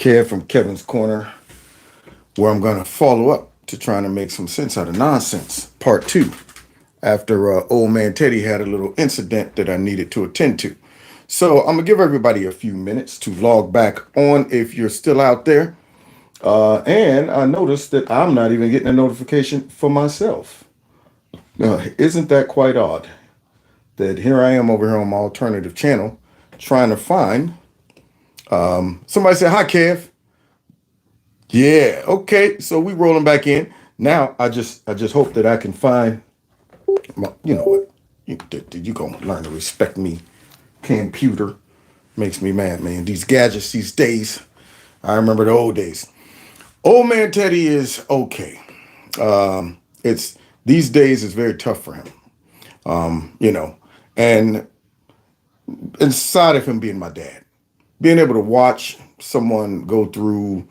Kev from Kevin's Corner, where I'm going to follow up to trying to make some sense out of nonsense. Part two, after old man Teddy had a little incident that I needed to attend to. So I'm going to give everybody a few minutes to log back on if you're still out there. And I noticed that I'm not even getting a notification for myself. Isn't that quite odd? That here I am over here on my alternative channel trying to find. Somebody said, hi, Kev. Yeah, okay. So we rolling back in. Now I just hope that I can find you know what? You gonna learn to respect me. Computer makes me mad, man. These gadgets these days. I remember the old days. Old man Teddy is okay. It's these days is very tough for him. And inside of him being my dad, being able to watch someone go through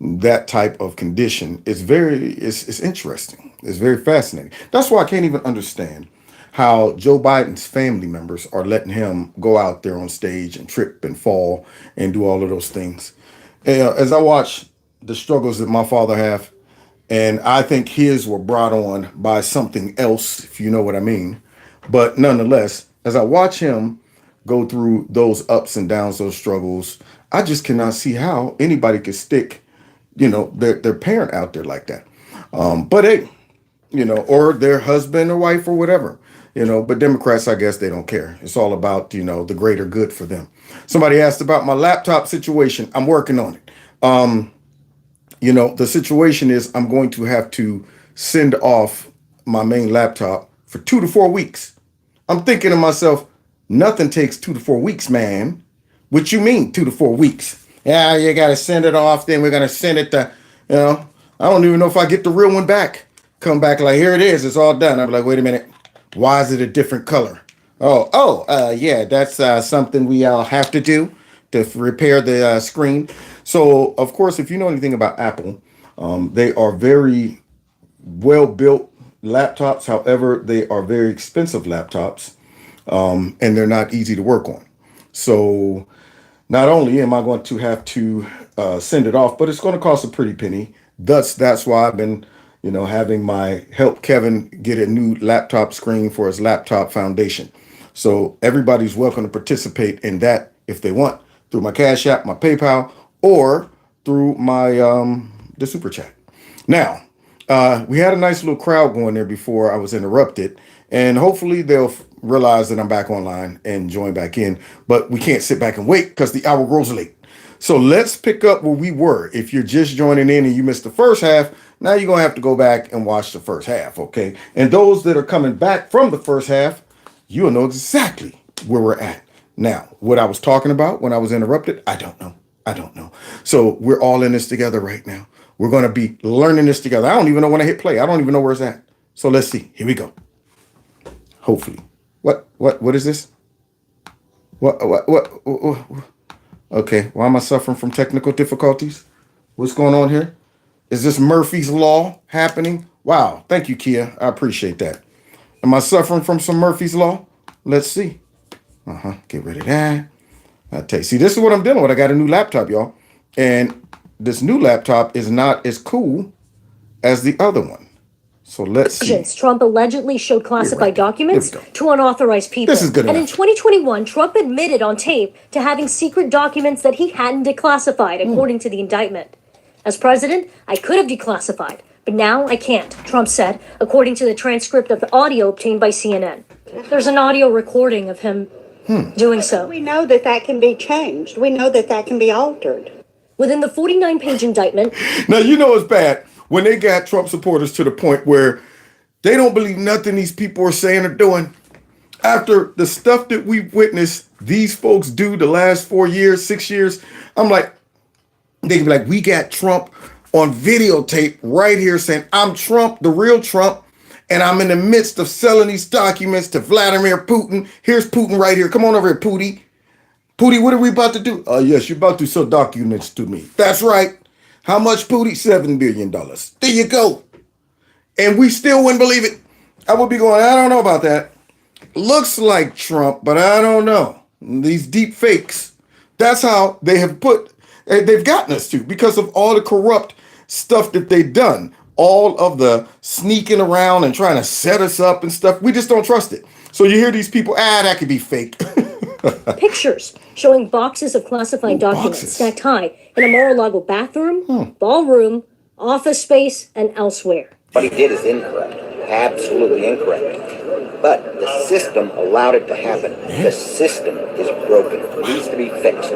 that type of condition is it's interesting. It's very fascinating. That's why I can't even understand how Joe Biden's family members are letting him go out there on stage and trip and fall and do all of those things. As I watch the struggles that my father have, and I think his were brought on by something else, if you know what I mean. But nonetheless, as I watch him go through those ups and downs, those struggles, I just cannot see how anybody could stick, their parent out there like that. But hey, or their husband or wife or whatever, but Democrats, I guess they don't care. It's all about, the greater good for them. Somebody asked about my laptop situation. I'm working on it. The situation is I'm going to have to send off my main laptop for 2 to 4 weeks. I'm thinking to myself, nothing takes 2 to 4 weeks, man. What you mean 2 to 4 weeks? Yeah, you got to send it off. Then we're going to send it to, I don't even know if I get the real one back. Come back like, here it is. It's all done. I'm like, wait a minute. Why is it a different color? Yeah, that's something we all have to do to repair the screen. So, of course, if you know anything about Apple, they are very well-built laptops. However, they are very expensive laptops, and they're not easy to work on. So not only am I going to have to send it off, but it's going to cost a pretty penny. That's why I've been, having my help Kevin get a new laptop screen for his laptop foundation. So everybody's welcome to participate in that if they want through my Cash App, my PayPal, or through my the Super Chat. Now, we had a nice little crowd going there before I was interrupted, and hopefully they'll realize that I'm back online and join back in. But we can't sit back and wait because the hour grows late. So let's pick up where we were. If you're just joining in and you missed the first half, now you're going to have to go back and watch the first half, okay? And those that are coming back from the first half, you'll know exactly where we're at. Now, what I was talking about when I was interrupted, I don't know. So we're all in this together right now. We're going to be learning this together. I don't even know when I hit play. I don't even know where it's at. So let's see. Here we go. Hopefully. What is this? What? Okay. Why am I suffering from technical difficulties? What's going on here? Is this Murphy's Law happening? Wow. Thank you, Kia. I appreciate that. Am I suffering from some Murphy's Law? Let's see. Get rid of that. I tell you, see, this is what I'm dealing with. I got a new laptop, y'all. And this new laptop is not as cool as the other one. So let's see. Trump allegedly showed classified documents to unauthorized people. This is good enough. And in 2021, Trump admitted on tape to having secret documents that he hadn't declassified, according to the indictment. As president, I could have declassified, but now I can't, Trump said, according to the transcript of the audio obtained by CNN. There's an audio recording of him doing so. We know that can be changed. We know that can be altered. Within the 49-page indictment. Now, it's bad when they got Trump supporters to the point where they don't believe nothing these people are saying or doing. After the stuff that we've witnessed these folks do the last 4 years, 6 years, I'm like, they can be like, we got Trump on videotape right here saying, I'm Trump, the real Trump, and I'm in the midst of selling these documents to Vladimir Putin. Here's Putin right here. Come on over here, Pootie. Pootie, what are we about to do? Yes, you're about to sell documents to me. That's right. How much, Pootie? $7 billion. There you go. And we still wouldn't believe it. I would be going, I don't know about that. Looks like Trump, but I don't know. These deep fakes. That's how they have put, They've gotten us to because of all the corrupt stuff that they've done, all of the sneaking around and trying to set us up and stuff. We just don't trust it. So you hear these people, that could be fake. Pictures showing boxes of classified documents boxes. stacked high in a Mar-a-Lago bathroom, ballroom, office space, and elsewhere. What he did is incorrect, absolutely incorrect. But the system allowed it to happen. The system is broken. It needs to be fixed.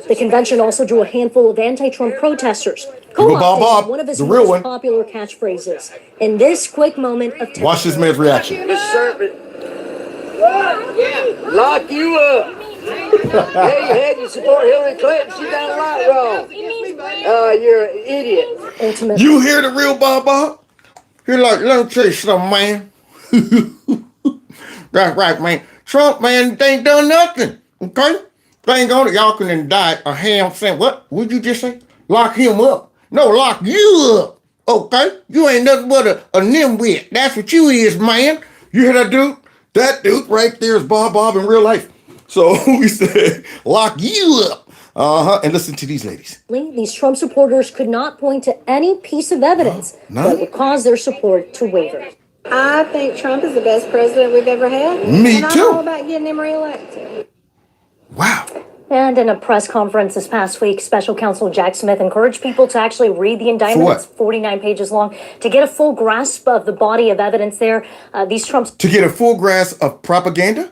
The convention also drew a handful of anti-Trump protesters, Bob, co-opting one of his the real most one. popular catchphrases. In this quick moment of tension, Watch this man's reaction. Lock you up. Yeah, you had to support Hillary Clinton. She done a lot wrong. You're an idiot. ultimately, You hear the real Bob? You're like, let me tell you something, man. That's right, man. Trump, man, they ain't done nothing. Okay? They ain't gonna, y'all can indict a ham sandwich. What? What'd you just say? Lock him up. No, lock you up. Okay? You ain't nothing but a nimwit. That's what you is, man. You hear that dude? That dude right there is Bob in real life. So we said, lock you up. And listen to these ladies. these Trump supporters could not point to any piece of evidence that would cause their support to waver. I think Trump is the best president we've ever had. Me and I'm too. all about getting him reelected. Wow. And in a press conference this past week, Special Counsel Jack Smith encouraged people to actually read the indictment. For what? It's 49 pages long to get a full grasp of the body of evidence there. These Trumps To get a full grasp of propaganda?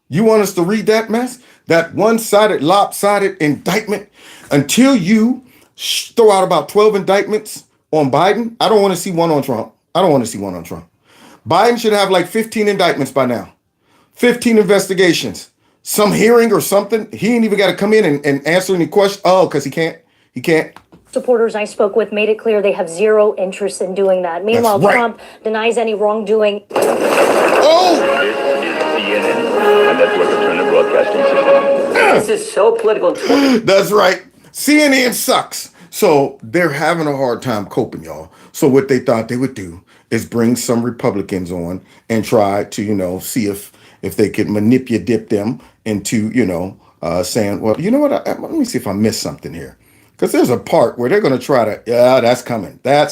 You want us to read that mess? That one-sided, lopsided indictment? Until you throw out about 12 indictments on Biden, I don't want to see one on Trump. Biden should have like 15 indictments by now. 15 investigations. Some hearing or something. He ain't even got to come in and answer any questions. Oh, because he can't. supporters I spoke with made it clear they have zero interest in doing that. Meanwhile, right. Trump denies any wrongdoing. Oh! CNN, a network of Turner Broadcasting System. This is so political. That's right. CNN sucks. So they're having a hard time coping, y'all. So what they thought they would do is bring some Republicans on and try to, see if they could manipulate them into, saying, well, you know what? Let me see if I missed something here. Because there's a part where they're going to try to, that's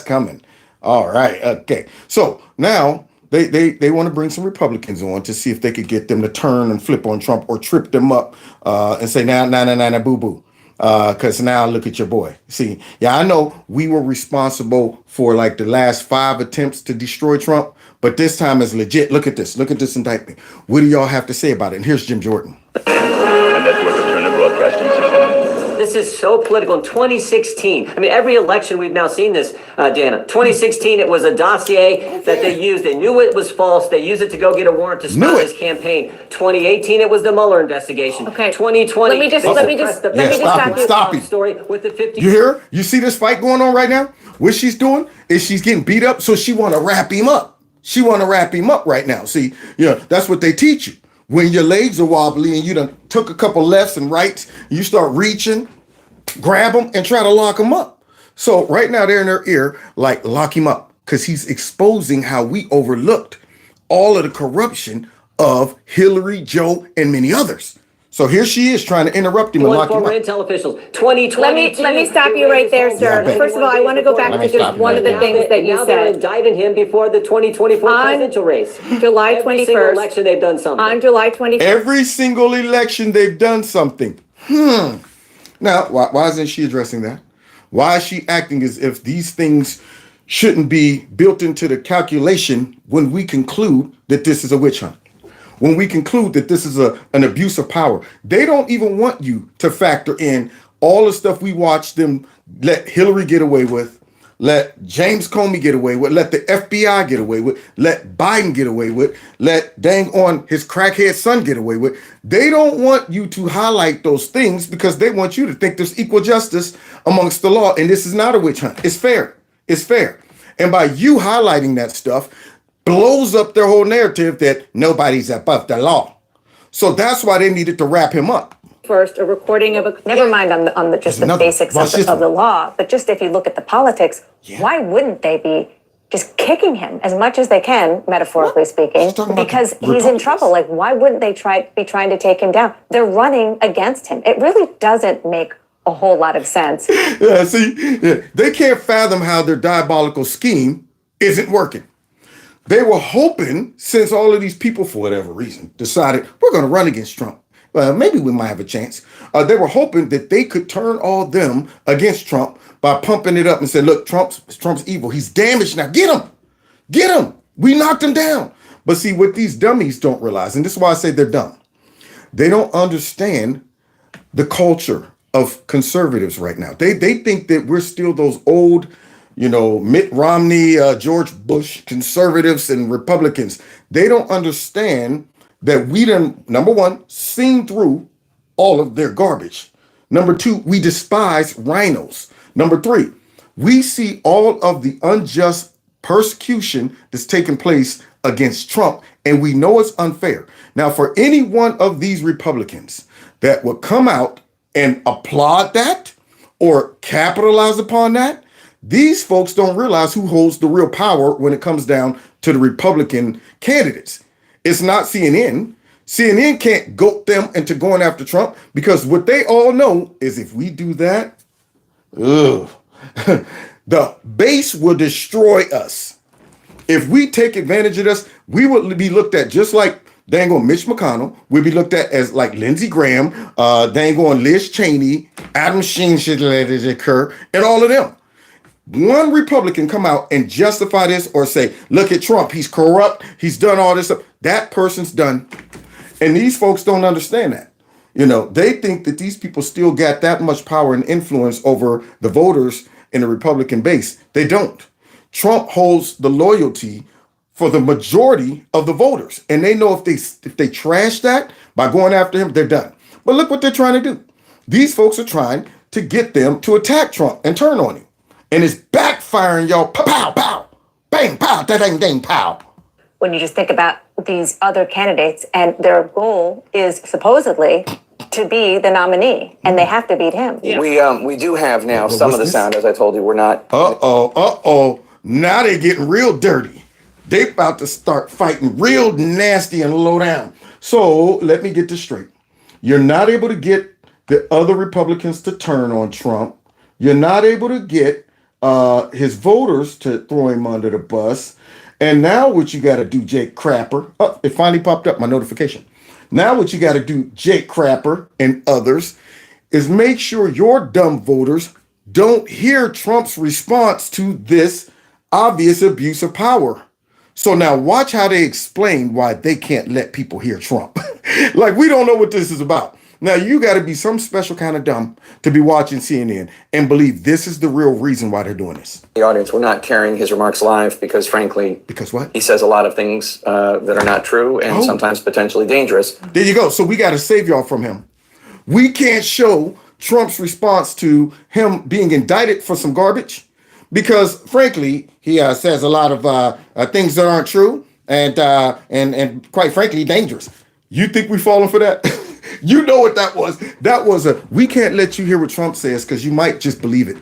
coming. All right. Okay. So now they want to bring some Republicans on to see if they could get them to turn and flip on Trump or trip them up and say, nah, boo-boo. Because now look at your boy. See, I know we were responsible for like the last 5 attempts to destroy Trump, but this time is legit. Look at this indictment. What do y'all have to say about it? And here's Jim Jordan. A network of Turner Broadcasting System. This is so political. In 2016, I mean, every election we've now seen this, Dana. 2016, it was a dossier that they used. They knew it was false. They used it to go get a warrant to stop his campaign. 2018, it was the Mueller investigation. Okay. 2020. Let me just stop it. Story with the 50. You hear? You see this fight going on right now? What she's doing is she's getting beat up, so she want to wrap him up. Right now. See, that's what they teach you. When your legs are wobbly and you done took a couple lefts and rights, you start reaching, grab them and try to lock them up. So right now they're in their ear, like lock him up, because he's exposing how we overlooked all of the corruption of Hillary, Joe, and many others. So here she is trying to interrupt him and lock him former up. intel officials. 2020. Let me stop you right there, sir. Yeah, First of all, I want to go back to just one of the things that you Now they're said. indicting him before the 2024 presidential race. July Every single 21st. election they've done something. On July 21st. Every single election they've done something. Now, why isn't she addressing that? Why is she acting as if these things shouldn't be built into the calculation when we conclude that this is a witch hunt? When we conclude that this is an abuse of power? They don't even want you to factor in all the stuff we watched them let Hillary get away with, let James Comey get away with, let the FBI get away with, let Biden get away with, let dang on his crackhead son get away with. They don't want you to highlight those things because they want you to think there's equal justice amongst the law. And this is not a witch hunt. It's fair. And by you highlighting that stuff, blows up their whole narrative that nobody's above the law. So that's why they needed to wrap him up. First, a recording of a. Never mind on the just the basics of the law, but just if you look at the politics, why wouldn't they be just kicking him as much as they can, metaphorically speaking, because he's in trouble? Like, why wouldn't they be trying to take him down? They're running against him. It really doesn't make a whole lot of sense. Yeah, see, they can't fathom how their diabolical scheme isn't working. They were hoping, since all of these people, for whatever reason, decided we're going to run against Trump. Well, maybe we might have a chance. They were hoping that they could turn all them against Trump by pumping it up and say, look, Trump's evil. He's damaged now. Get him. Get him. We knocked him down. But see, what these dummies don't realize, and this is why I say they're dumb, they don't understand the culture of conservatives right now. They think that we're still those old, Mitt Romney, George Bush conservatives and Republicans. They don't understand that we done, number one, seen through all of their garbage. Number two, we despise rhinos. Number three, we see all of the unjust persecution that's taking place against Trump, and we know it's unfair. Now, for any one of these Republicans that would come out and applaud that or capitalize upon that, these folks don't realize who holds the real power when it comes down to the Republican candidates. It's not CNN. CNN can't goat them into going after Trump, because what they all know is if we do that, the base will destroy us. If we take advantage of this, we will be looked at just like dang on Mitch McConnell. We'll be looked at as like Lindsey Graham, dang on Liz Cheney, Adam Sheen should let it occur, and all of them. One Republican come out and justify this or say, look at Trump, he's corrupt, he's done all this stuff. That person's done. And these folks don't understand that. They think that these people still got that much power and influence over the voters in the Republican base. They don't. Trump holds the loyalty for the majority of the voters. And they know if they trash that by going after him, they're done. But look what they're trying to do. These folks are trying to get them to attack Trump and turn on him. And it's backfiring, y'all. Pow, pow, bang, pow, dang, dang, pow. When you just think about these other candidates, and their goal is supposedly to be the nominee, and they have to beat him. Yeah. We do have now some of the sound, as I told you. We're not. Now they're getting real dirty. They about to start fighting real nasty and low down. So let me get this straight. You're not able to get the other Republicans to turn on Trump. You're not able to get his voters to throw him under the bus. And now what you got to do, Jake Crapper. Oh, it finally popped up, my notification. Now what you got to do, Jake Crapper and others, is make sure your dumb voters don't hear Trump's response to this obvious abuse of power. So now watch how they explain why they can't let people hear Trump. Like, we don't know what this is about. Now, you got to be some special kind of dumb to be watching CNN and believe this is the real reason why they're doing this. The audience, we're not carrying his remarks live because, frankly, what? He says a lot of things that are not true and sometimes potentially dangerous. There you go. So we got to save y'all from him. We can't show Trump's response to him being indicted for some garbage because, frankly, he says a lot of things that aren't true and quite frankly, dangerous. You think we falling for that? You know what that was. That was we can't let you hear what Trump says because you might just believe it.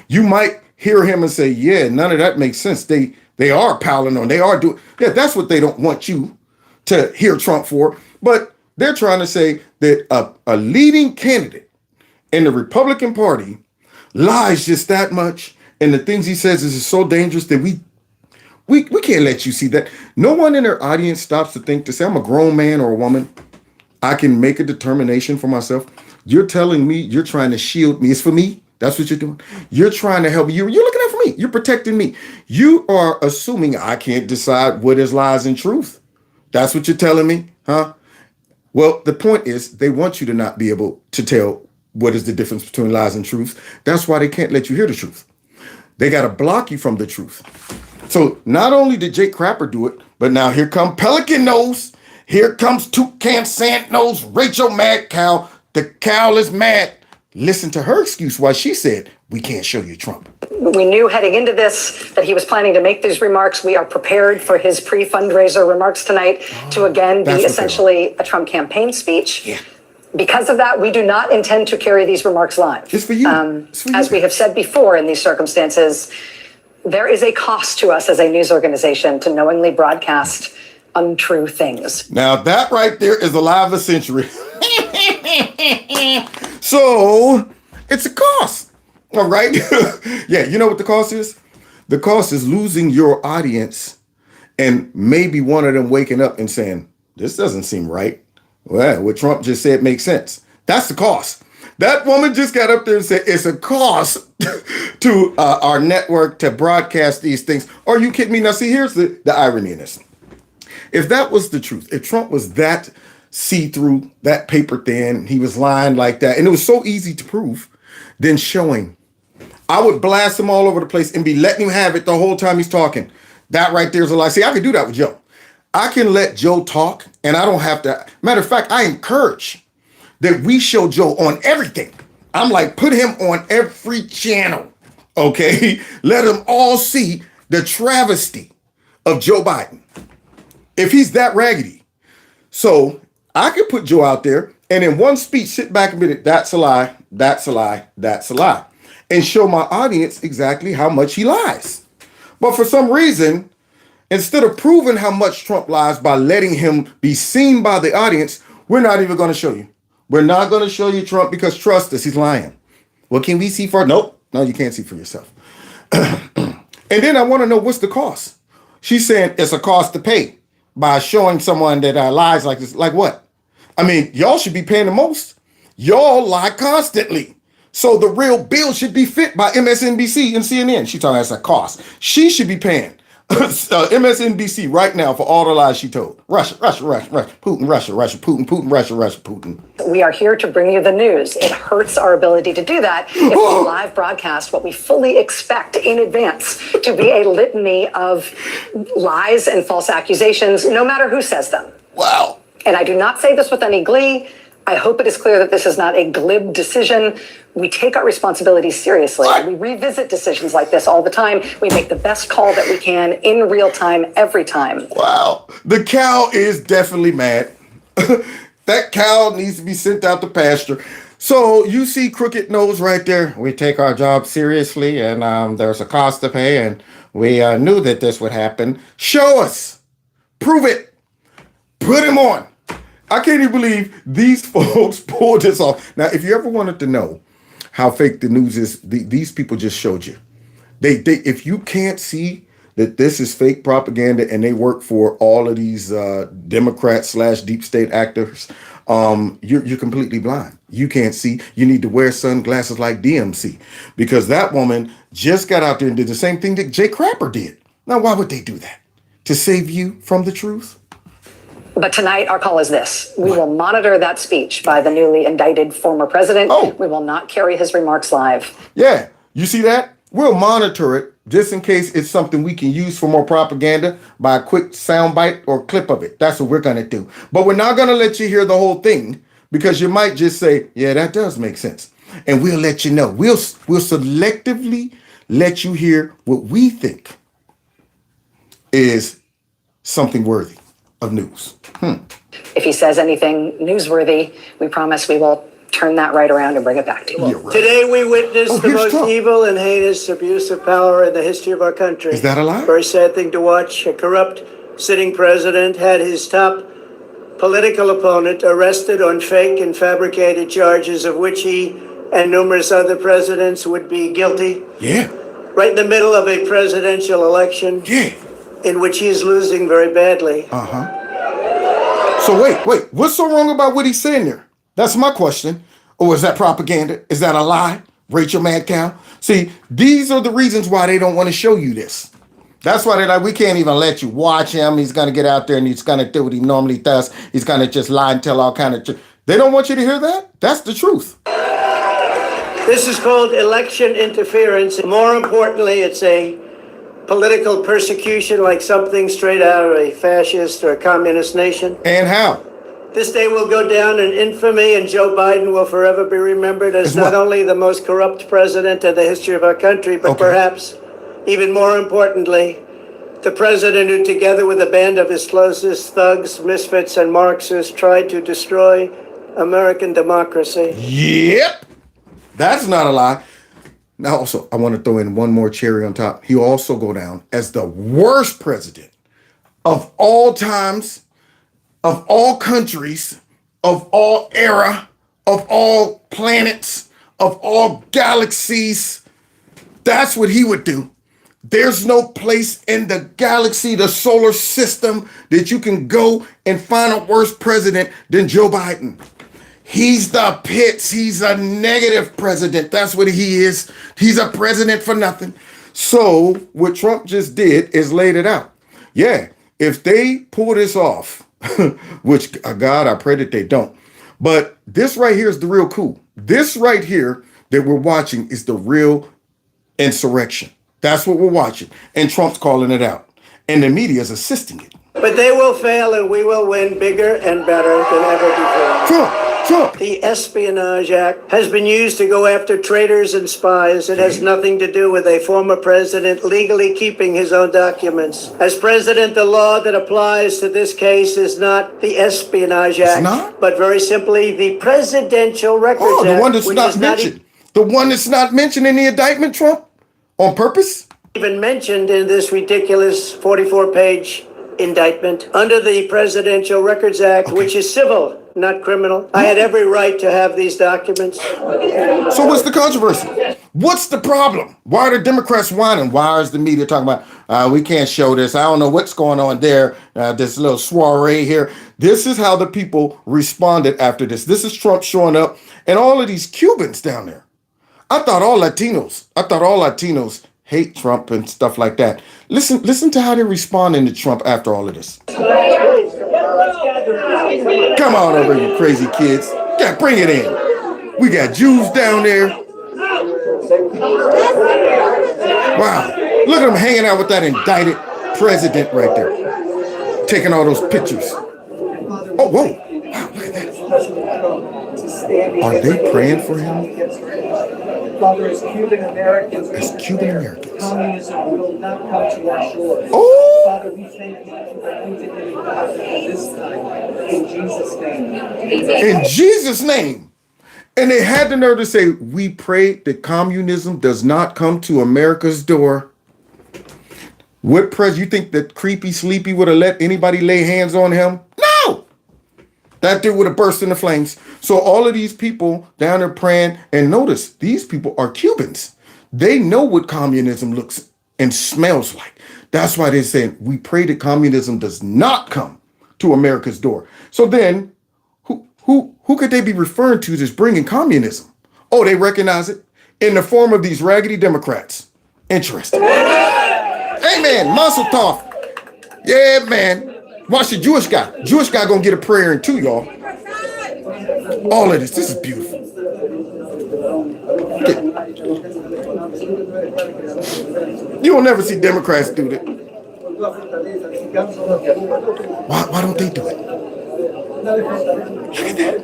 You might hear him and say, yeah, none of that makes sense. They are piling on. They are doing. Yeah, that's what they don't want you to hear Trump for. But they're trying to say that a leading candidate in the Republican Party lies just that much. And the things he says is so dangerous that we can't let you see that. No one in their audience stops to think to say, I'm a grown man or a woman. I can make a determination for myself. You're telling me you're trying to shield me. It's for me. That's what you're doing. You're trying to help me. You're looking out for me. You're protecting me. You are assuming I can't decide what is lies and truth. That's what you're telling me, huh? Well, the point is they want you to not be able to tell what is the difference between lies and truth. That's why they can't let you hear the truth. They got to block you from the truth. So not only did Jake Crapper do it, but now here come Pelican Nose. Here comes Toucan Sant Nose, Rachel Mad Cow. The cow is mad. Listen to her excuse why she said, we can't show you Trump. We knew heading into this that he was planning to make these remarks. We are prepared for his pre-fundraiser remarks tonight to again be essentially a Trump campaign speech. Yeah. Because of that, we do not intend to carry these remarks live. It's for you. As we have said before in these circumstances, there is a cost to us as a news organization to knowingly broadcast untrue things. Now that right there is a lie of the century. So It's a cost. All right. Yeah. You know what the cost is? The cost is losing your audience and maybe one of them waking up and saying, this doesn't seem right. Well, what Trump just said makes sense. That's the cost. That woman just got up there and said it's a cost to our network to broadcast these things. Are you kidding me? Now, see, here's the irony in this. If that was the truth, if Trump was that see-through, that paper thin, he was lying like that, and it was so easy to prove, then show him. I would blast him all over the place and be letting him have it the whole time he's talking. That right there is a lie. See, I could do that with Joe. I can let Joe talk, and I don't have to. Matter of fact, I encourage that we show Joe on everything. I'm like, put him on every channel, okay? Let them all see the travesty of Joe Biden. If he's that raggedy. So I could put Joe out there and in one speech sit back and be like, that's a lie, that's a lie, that's a lie. And show my audience exactly how much he lies. But for some reason, instead of proving how much Trump lies by letting him be seen by the audience, we're not even going to show you. We're not going to show you Trump because trust us, he's lying. What can we see for? Nope. No, you can't see for yourself. And then I want to know what's the cost. She's saying it's a cost to pay by showing someone that lies like this. Like what? I mean, y'all should be paying the most. Y'all lie constantly. So the real bill should be fit by MSNBC and CNN. She's talking about it's a cost. She should be paying MSNBC right now for all the lies she told. Russia, Putin, Russia, Putin, Russia, Putin. We are here to bring you the news. It hurts our ability to do that if we live broadcast what we fully expect in advance to be a litany of lies and false accusations, no matter who says them. Wow. And I do not say this with any glee. I hope it is clear that this is not a glib decision. We take our responsibilities seriously. What? We revisit decisions like this all the time. We make the best call that we can in real time, every time. Wow. The cow is definitely mad. That cow needs to be sent out to pasture. So you see Crooked Nose right there. We take our job seriously, and there's a cost to pay, and we knew that this would happen. Show us. Prove it. Put him on. I can't even believe these folks pulled this off. Now, if you ever wanted to know how fake the news is, these people just showed you. They if you can't see that this is fake propaganda and they work for all of these Democrats / deep state actors, you're completely blind. You can't see. You need to wear sunglasses like DMC, because that woman just got out there and did the same thing that Jay Crapper did. Now, why would they do that? To save you from the truth? But tonight, our call is this. We will monitor that speech by the newly indicted former president. We will not carry his remarks live. Yeah, you see that? We'll monitor it just in case it's something we can use for more propaganda by a quick soundbite or clip of it. That's what we're going to do. But we're not going to let you hear the whole thing, because you might just say, yeah, that does make sense. And we'll let you know. We'll selectively let you hear what we think is something worthy of news. If he says anything newsworthy, we promise we will turn that right around and bring it back to you. Yeah, right. Today we witnessed the most Trump. evil and heinous abuse of power in the history of our country. Is that a lie? Very sad thing to watch. A corrupt sitting president had his top political opponent arrested on fake and fabricated charges of which he and numerous other presidents would be guilty. Yeah. Right in the middle of a presidential election. Yeah. In which he is losing very badly. So wait, what's so wrong about what he's saying there? That's my question. Or is that propaganda? Is that a lie? Rachel Madcow? See, these are the reasons why they don't want to show you this. That's why they're like, we can't even let you watch him. He's going to get out there and he's going to do what he normally does. He's going to just lie and tell all kind of They don't want you to hear that? That's the truth. This is called election interference. More importantly, it's a political persecution, like something straight out of a fascist or a communist nation. And how? This day will go down in infamy, and Joe Biden will forever be remembered as not only the most corrupt president in the history of our country, but perhaps, even more importantly, the president who, together with a band of his closest thugs, misfits, and Marxists, tried to destroy American democracy. Yep. That's not a lie. Now, also, I want to throw in one more cherry on top. He'll also go down as the worst president of all times, of all countries, of all era, of all planets, of all galaxies. That's what he would do. There's no place in the galaxy, the solar system, that you can go and find a worse president than Joe Biden. He's the pits. He's a negative president. That's what he is. He's a president for nothing. So what Trump just did is laid it out. Yeah, if they pull this off, which, God, I pray that they don't. But this right here is the real coup. This right here that we're watching is the real insurrection. That's what we're watching. And Trump's calling it out. And the media is assisting it. But they will fail and we will win bigger and better than ever before. Trump. The Espionage Act has been used to go after traitors and spies. It has nothing to do with a former president legally keeping his own documents. As president, the law that applies to this case is not the Espionage Act, but very simply the Presidential Records Act. The one that's not mentioned. The one that's not mentioned in the indictment, Trump? On purpose? Even mentioned in this ridiculous 44-page indictment under the Presidential Records Act, which is civil, not criminal. I had every right to have these documents. So what's the controversy? What's the problem? Why are the Democrats whining? Why is the media talking about, we can't show this. I don't know what's going on there. This little soiree here. This is how the people responded after this. This is Trump showing up and all of these Cubans down there. I thought all Latinos hate Trump and stuff like that. Listen to how they're responding to Trump after all of this. Come on over, you crazy kids. Yeah, bring it in. We got Jews down there. Wow. Look at them hanging out with that indicted president right there. Taking all those pictures. Oh, whoa. Wow, look at that. Are they praying for him? Father, as Cuban Americans, communism will not come to our shores. Oh! Father, we thank you for using this time. In Jesus' name. In Jesus' name. And they had the nerve to say, we pray that communism does not come to America's door. What you think that creepy sleepy would have let anybody lay hands on him? No! That dude would have burst into flames. So all of these people down there praying, and notice, these people are Cubans. They know what communism looks and smells like. That's why they're saying, we pray that communism does not come to America's door. So then, who could they be referring to as bringing communism? Oh, they recognize it in the form of these raggedy Democrats. Interesting. Amen. Mazel tov. Yeah, man. Watch the Jewish guy. Jewish guy gonna get a prayer in too, y'all. All of this is beautiful. You'll never see Democrats do that. Why don't they do it? Look at that.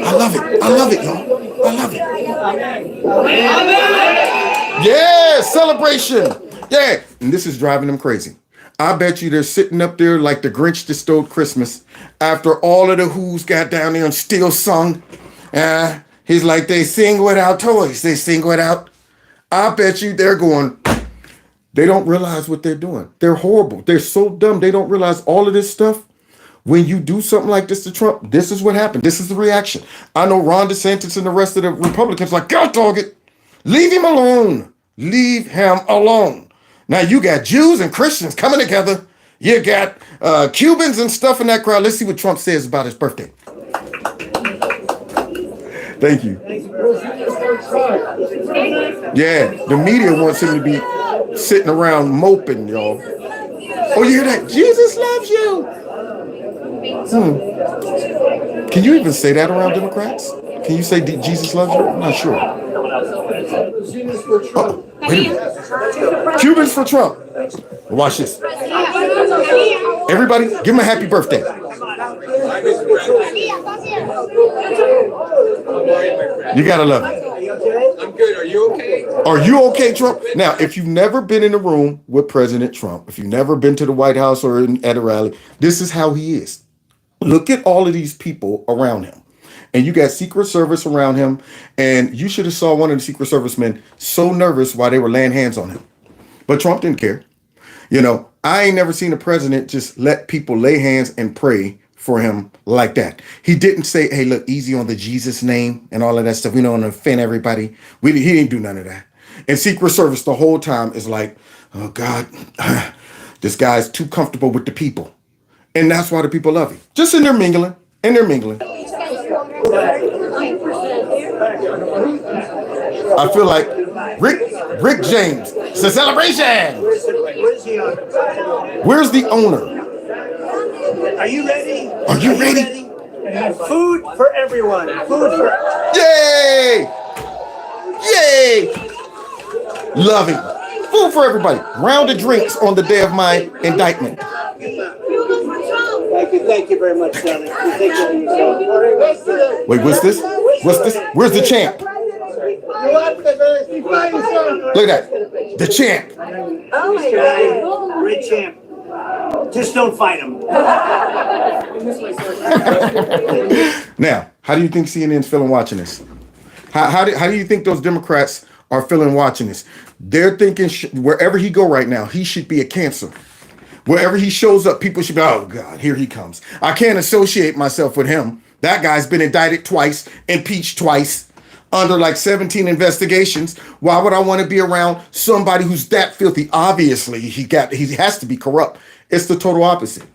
I love it, y'all. I love it. Yeah, celebration. Yeah, and this is driving them crazy. I bet you they're sitting up there like the Grinch that stole Christmas after all of the Who's got down there and still sung. He's like, they sing without toys. They sing without. I bet you they're going, they don't realize what they're doing. They're horrible. They're so dumb. They don't realize all of this stuff. When you do something like this to Trump, this is what happened. This is the reaction. I know Ron DeSantis and the rest of the Republicans like, God dog it. Leave him alone. Leave him alone. Now you got Jews and Christians coming together. You got Cubans and stuff in that crowd. Let's see what Trump says about his birthday. Thank you. Yeah, the media wants him to be sitting around moping, y'all. Oh, you hear that? Jesus loves you. Can you even say that around Democrats? Can you say Jesus loves you? I'm not sure. Oh, wait a minute. Cubans for Trump. Watch this. Everybody, give him a happy birthday. You gotta love it. I'm good. Are you okay? Are you okay, Trump? Now, if you've never been in a room with President Trump, if you've never been to the White House or at a rally, this is how he is. Look at all of these people around him. And you got Secret Service around him. And you should have saw one of the Secret Service men so nervous while they were laying hands on him. But Trump didn't care. You know, I ain't never seen a president just let people lay hands and pray for him like that. He didn't say, hey, look, easy on the Jesus name and all of that stuff. We don't want to offend everybody. He didn't do none of that. And Secret Service the whole time is like, oh, God, this guy's too comfortable with the people. And that's why the people love him. Just in there mingling. And they're mingling. I feel like Rick James. It's a celebration. Where's the owner? Are you ready? Are you ready? Food for everyone. Food for Yay! Yay! Love it. Food for everybody. Round of drinks on the day of my indictment. Thank you very much, Sonny. Wait, what's this? What's this? Where's the champ? Look at that. The champ. Oh my God. Great champ. Just don't fight him. Now, how do you think CNN's feeling watching this? How do you think those Democrats are feeling watching this? They're thinking wherever he go right now, he should be a cancer. Wherever he shows up, people should be, oh, God, here he comes. I can't associate myself with him. That guy's been indicted twice, impeached twice, under like 17 investigations. Why would I want to be around somebody who's that filthy? Obviously, he has to be corrupt. It's the total opposite.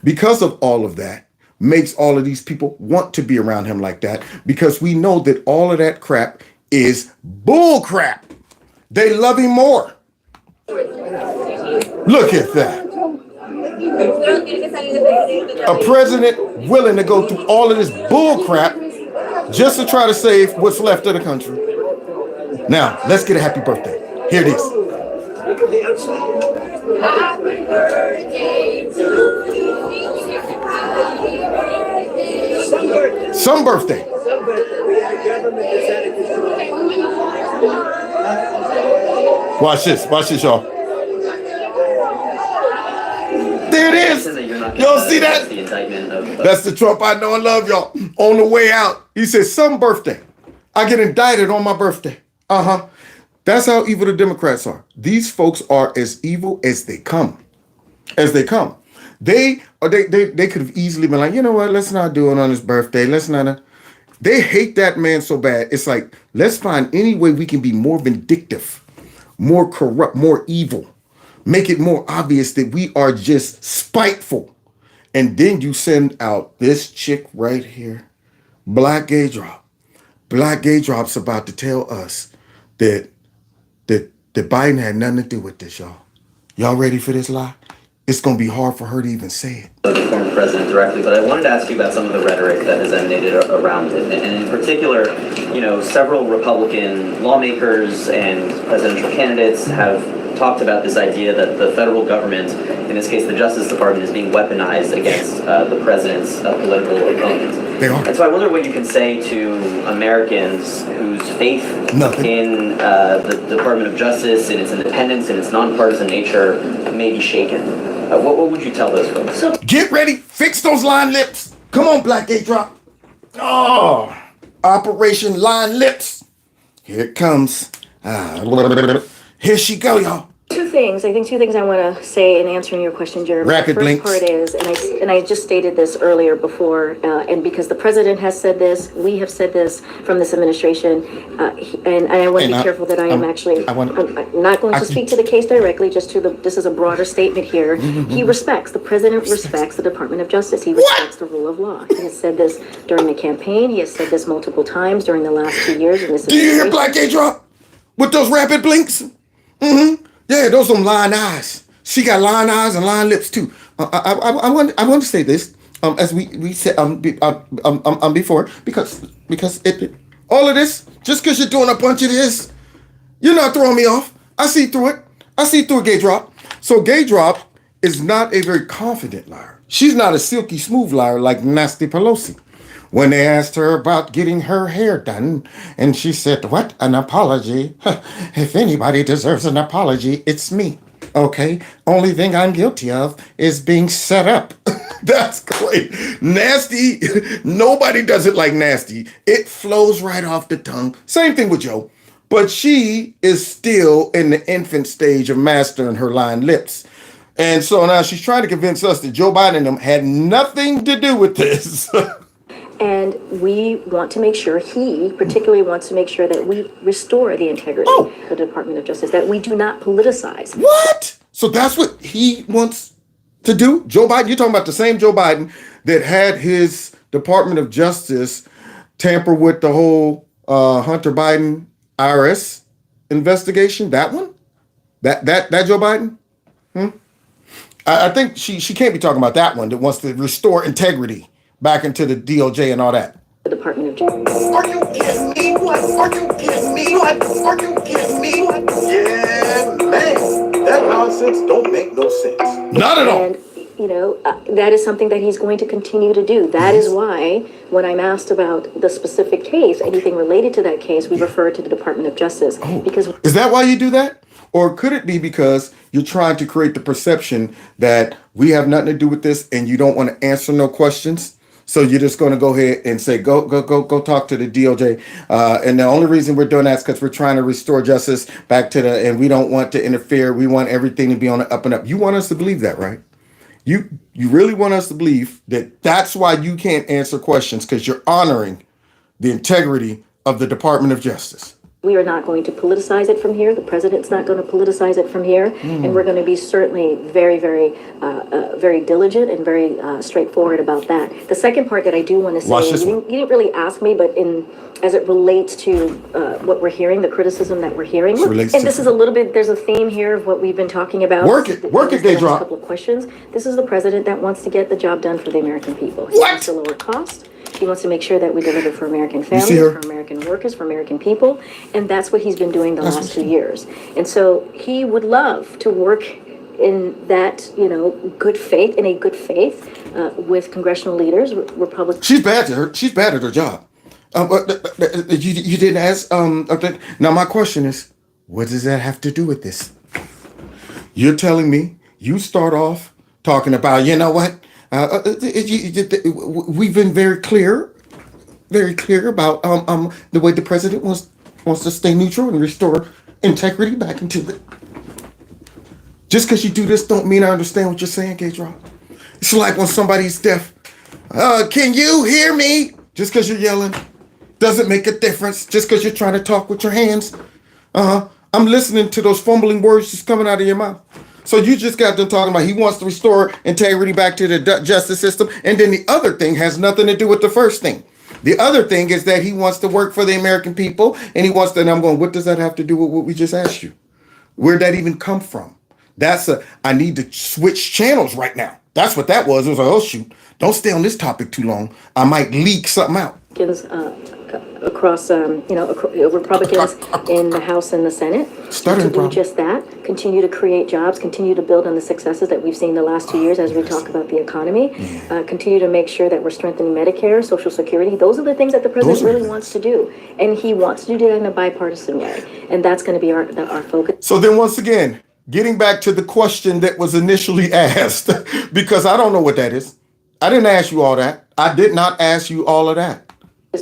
Because of all of that, makes all of these people want to be around him like that, because we know that all of that crap is bull crap. They love him more. Look at that. A president willing to go through all of this bull crap just to try to save what's left of the country. Now, let's get a happy birthday. Here it is. Happy birthday to you. Some birthday. Watch this, y'all. There it is. Y'all see that? That's the Trump I know and love, y'all. On the way out, he said, some birthday. I get indicted on my birthday. That's how evil the Democrats are. These folks are as evil as they come. They could have easily been like, you know what? Let's not do it on his birthday. Let's not. They hate that man so bad. It's like, let's find any way we can be more vindictive, more corrupt, more evil. Make it more obvious that we are just spiteful. And then you send out this chick right here, Black Gay Drop. Black Gay Drop's about to tell us that Biden had nothing to do with this, y'all. Y'all ready for this lie? It's going to be hard for her to even say it. The former president directly, but I wanted to ask you about some of the rhetoric that has emanated around it. And in particular, several Republican lawmakers and presidential candidates have talked about this idea that the federal government, in this case the Justice Department, is being weaponized against the president's political opponents. They are. And so I wonder what you can say to Americans whose faith in the Department of Justice, in its independence, and its nonpartisan nature may be shaken. What would you tell those folks? Get ready. Fix those line lips. Come on, Black Gay Drop. Oh, Operation Line Lips. Here it comes. Here she go, y'all. Two things. I think two things I want to say in answering your question, Jeremy. Rapid blinks. The first part is, and I just stated this earlier before, and because the president has said this, we have said this from this administration, and I want to be careful that I'm not going to speak to the case directly, just to this is a broader statement here. The president respects the Department of Justice. He respects the rule of law. He has said this during the campaign. He has said this multiple times during the last 2 years in this Do you hear Black Gay Drop? With those rapid blinks? Yeah, those are line eyes. She got line eyes and line lips too. I want to say this as we said before, because all of this, just because you're doing a bunch of this, you're not throwing me off. I see through it. I see through Gay Drop. So Gay Drop is not a very confident liar. She's not a silky smooth liar like Nasty Pelosi. When they asked her about getting her hair done, and she said, what? An apology? If anybody deserves an apology, it's me. Okay? Only thing I'm guilty of is being set up. That's great. Nasty. Nobody does it like Nasty. It flows right off the tongue. Same thing with Joe. But she is still in the infant stage of mastering her line lips. And so now she's trying to convince us that Joe Biden and them had nothing to do with this. And we want to make sure, he particularly wants to make sure that we restore the integrity of the Department of Justice, that we do not politicize. What? So that's what he wants to do? Joe Biden, you're talking about the same Joe Biden that had his Department of Justice tamper with the whole Hunter Biden IRS investigation? That one? That Joe Biden? I think she can't be talking about that one that wants to restore integrity back into the DOJ and all that. The Department of Justice. Are you kidding me? What? Are you kidding me? What? Are you kidding me? What? Yeah, man. That nonsense don't make no sense. Not at all. And, you know, that is something that he's going to continue to do. That is why when I'm asked about the specific case, anything related to that case, we refer to the Department of Justice. Because is that why you do that? Or could it be because you're trying to create the perception that we have nothing to do with this and you don't want to answer no questions? So you're just going to go ahead and say, go talk to the DOJ. And the only reason we're doing that is because we're trying to restore justice back to and we don't want to interfere. We want everything to be on the up and up. You want us to believe that, right? You really want us to believe that that's why you can't answer questions, because you're honoring the integrity of the Department of Justice. we are not going to politicize it from here. The president's not going to politicize it from here. And we're going to be certainly very, very diligent and very straightforward about that. The second part that I do want to say, you didn't really ask me, but as it relates to what we're hearing, the criticism that we're hearing, this is a little bit, there's a theme here of what we've been talking about. Work it, Daedra. A couple of questions. This is the president that wants to get the job done for the American people. He wants to lower cost. He wants to make sure that we deliver for American families, for American workers, for American people. And that's what he's been doing the last 2 years. And so he would love to work in that, good faith, with congressional leaders, Republicans. She's bad at her job. You didn't ask. Now my question is, what does that have to do with this? You're telling me you start off talking about, you know what? We've been very clear about the way the president wants to stay neutral and restore integrity back into the. Just because you do this don't mean I understand what you're saying, Daedra. It's like when somebody's deaf. Can you hear me? Just because you're yelling doesn't make a difference. Just because you're trying to talk with your hands. I'm listening to those fumbling words just coming out of your mouth. So you just got them talking about he wants to restore integrity back to the justice system. And then the other thing has nothing to do with the first thing. The other thing is that he wants to work for the American people. And he wants to, and I'm going, what does that have to do with what we just asked you? Where'd that even come from? I need to switch channels right now. That's what that was. It was like, oh, shoot, don't stay on this topic too long. I might leak something out. Across, Republicans in the House and the Senate to do just that, continue to create jobs, continue to build on the successes that we've seen the last 2 years as we talk about the economy, continue to make sure that we're strengthening Medicare, Social Security. Those are the things that the president really wants to do. And he wants to do that in a bipartisan way. And that's going to be our focus. So then once again, getting back to the question that was initially asked, because I don't know what that is. I didn't ask you all that. I did not ask you all of that.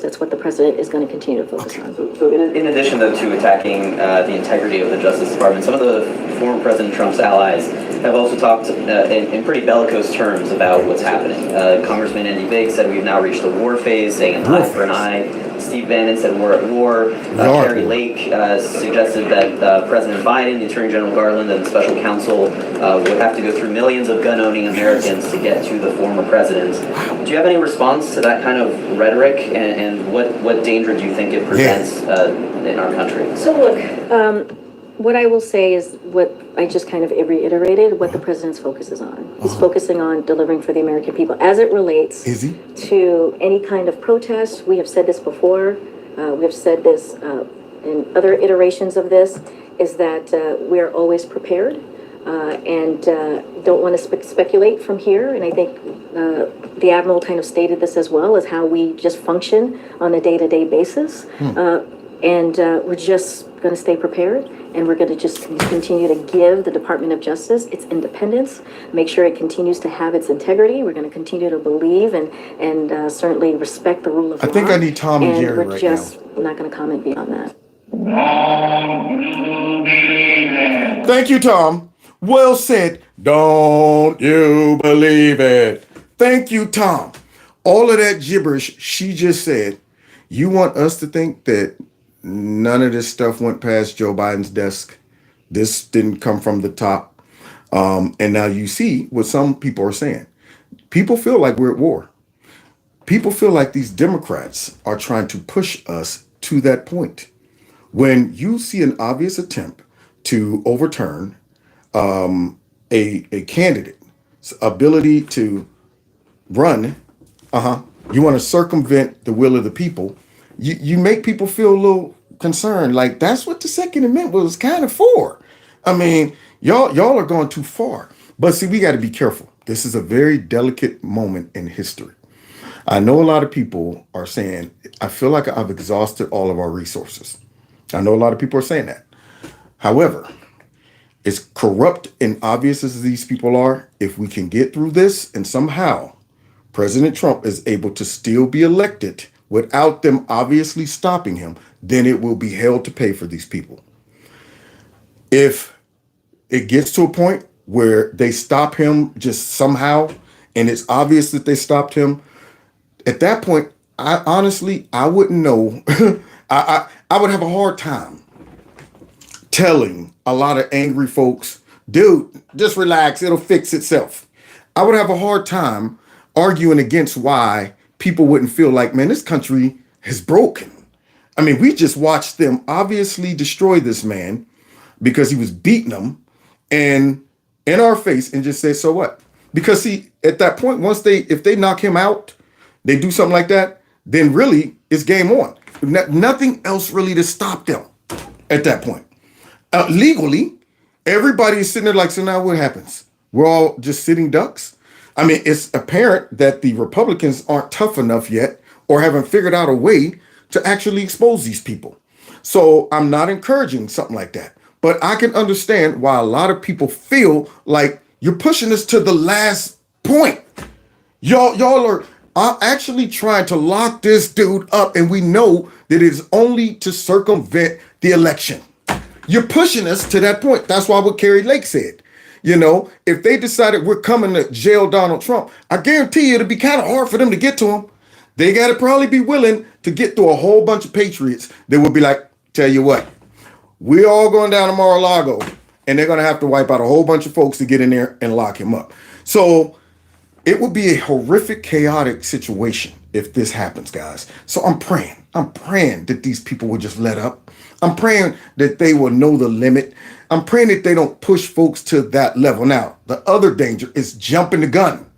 That's what the president is going to continue to focus on. So in addition, though, to attacking the integrity of the Justice Department, some of the former President Trump's allies have also talked in pretty bellicose terms about what's happening. Congressman Andy Biggs said we've now reached the war phase, saying an eye for an eye. Steve Bannon said we're at war. Carrie Lake suggested that President Biden, the Attorney General Garland, and the special counsel would have to go through millions of gun-owning Americans to get to the former president. Do you have any response to that kind of rhetoric, and what danger do you think it presents in our country? So look, what I will say is what I just kind of reiterated, what the president's focus is on. He's focusing on delivering for the American people as it relates to any kind of protest. We have said this before. We have said this in other iterations of this, is that we are always prepared and don't want to speculate from here. And I think the Admiral kind of stated this as well, as how we just function on a day-to-day basis. And we're just going to stay prepared, and we're going to just continue to give the Department of Justice its independence, make sure it continues to have its integrity. We're going to continue to believe and certainly respect the rule of law. I think I need Tom and Jerry right now. We're just not going to comment beyond that. Thank you, Tom. Well said. Don't you believe it? Thank you, Tom. All of that gibberish she just said, you want us to think that none of this stuff went past Joe Biden's desk? This didn't come from the top. And now you see what some people are saying. People feel like we're at war. People feel like these Democrats are trying to push us to that point. When you see an obvious attempt to overturn a candidate's ability to run, you want to circumvent the will of the people, you make people feel a little concerned. Like, that's what the Second Amendment was kind of for. I mean, y'all are going too far. But see, we got to be careful. This is a very delicate moment in history. I know a lot of people are saying, I feel like I've exhausted all of our resources. I know a lot of people are saying that. However, as corrupt and obvious as these people are, if we can get through this and somehow President Trump is able to still be elected without them obviously stopping him, then it will be hell to pay for these people. If it gets to a point where they stop him just somehow, and it's obvious that they stopped him, at that point, I wouldn't know. I would have a hard time telling a lot of angry folks, dude, just relax, it'll fix itself. I would have a hard time arguing against why people wouldn't feel like, man, this country is broken. I mean, we just watched them obviously destroy this man because he was beating them and in our face and just said, so what? Because see, at that point, if they knock him out, they do something like that, then really it's game on. Nothing else really to stop them at that point. Legally, everybody is sitting there like, so now what happens? We're all just sitting ducks? I mean, it's apparent that the Republicans aren't tough enough yet or haven't figured out a way to actually expose these people. So I'm not encouraging something like that. But I can understand why a lot of people feel like you're pushing us to the last point. Y'all are actually trying to lock this dude up, and we know that it's only to circumvent the election. You're pushing us to that point. That's why what Carrie Lake said. You know, if they decided we're coming to jail Donald Trump, I guarantee you it'll be kind of hard for them to get to him. They got to probably be willing to get through a whole bunch of patriots that will be like, tell you what, we're all going down to Mar-a-Lago, and they're going to have to wipe out a whole bunch of folks to get in there and lock him up. So it would be a horrific, chaotic situation if this happens, guys. So I'm praying that these people will just let up. I'm praying that they will know the limit. I'm praying that they don't push folks to that level. Now, the other danger is jumping the gun.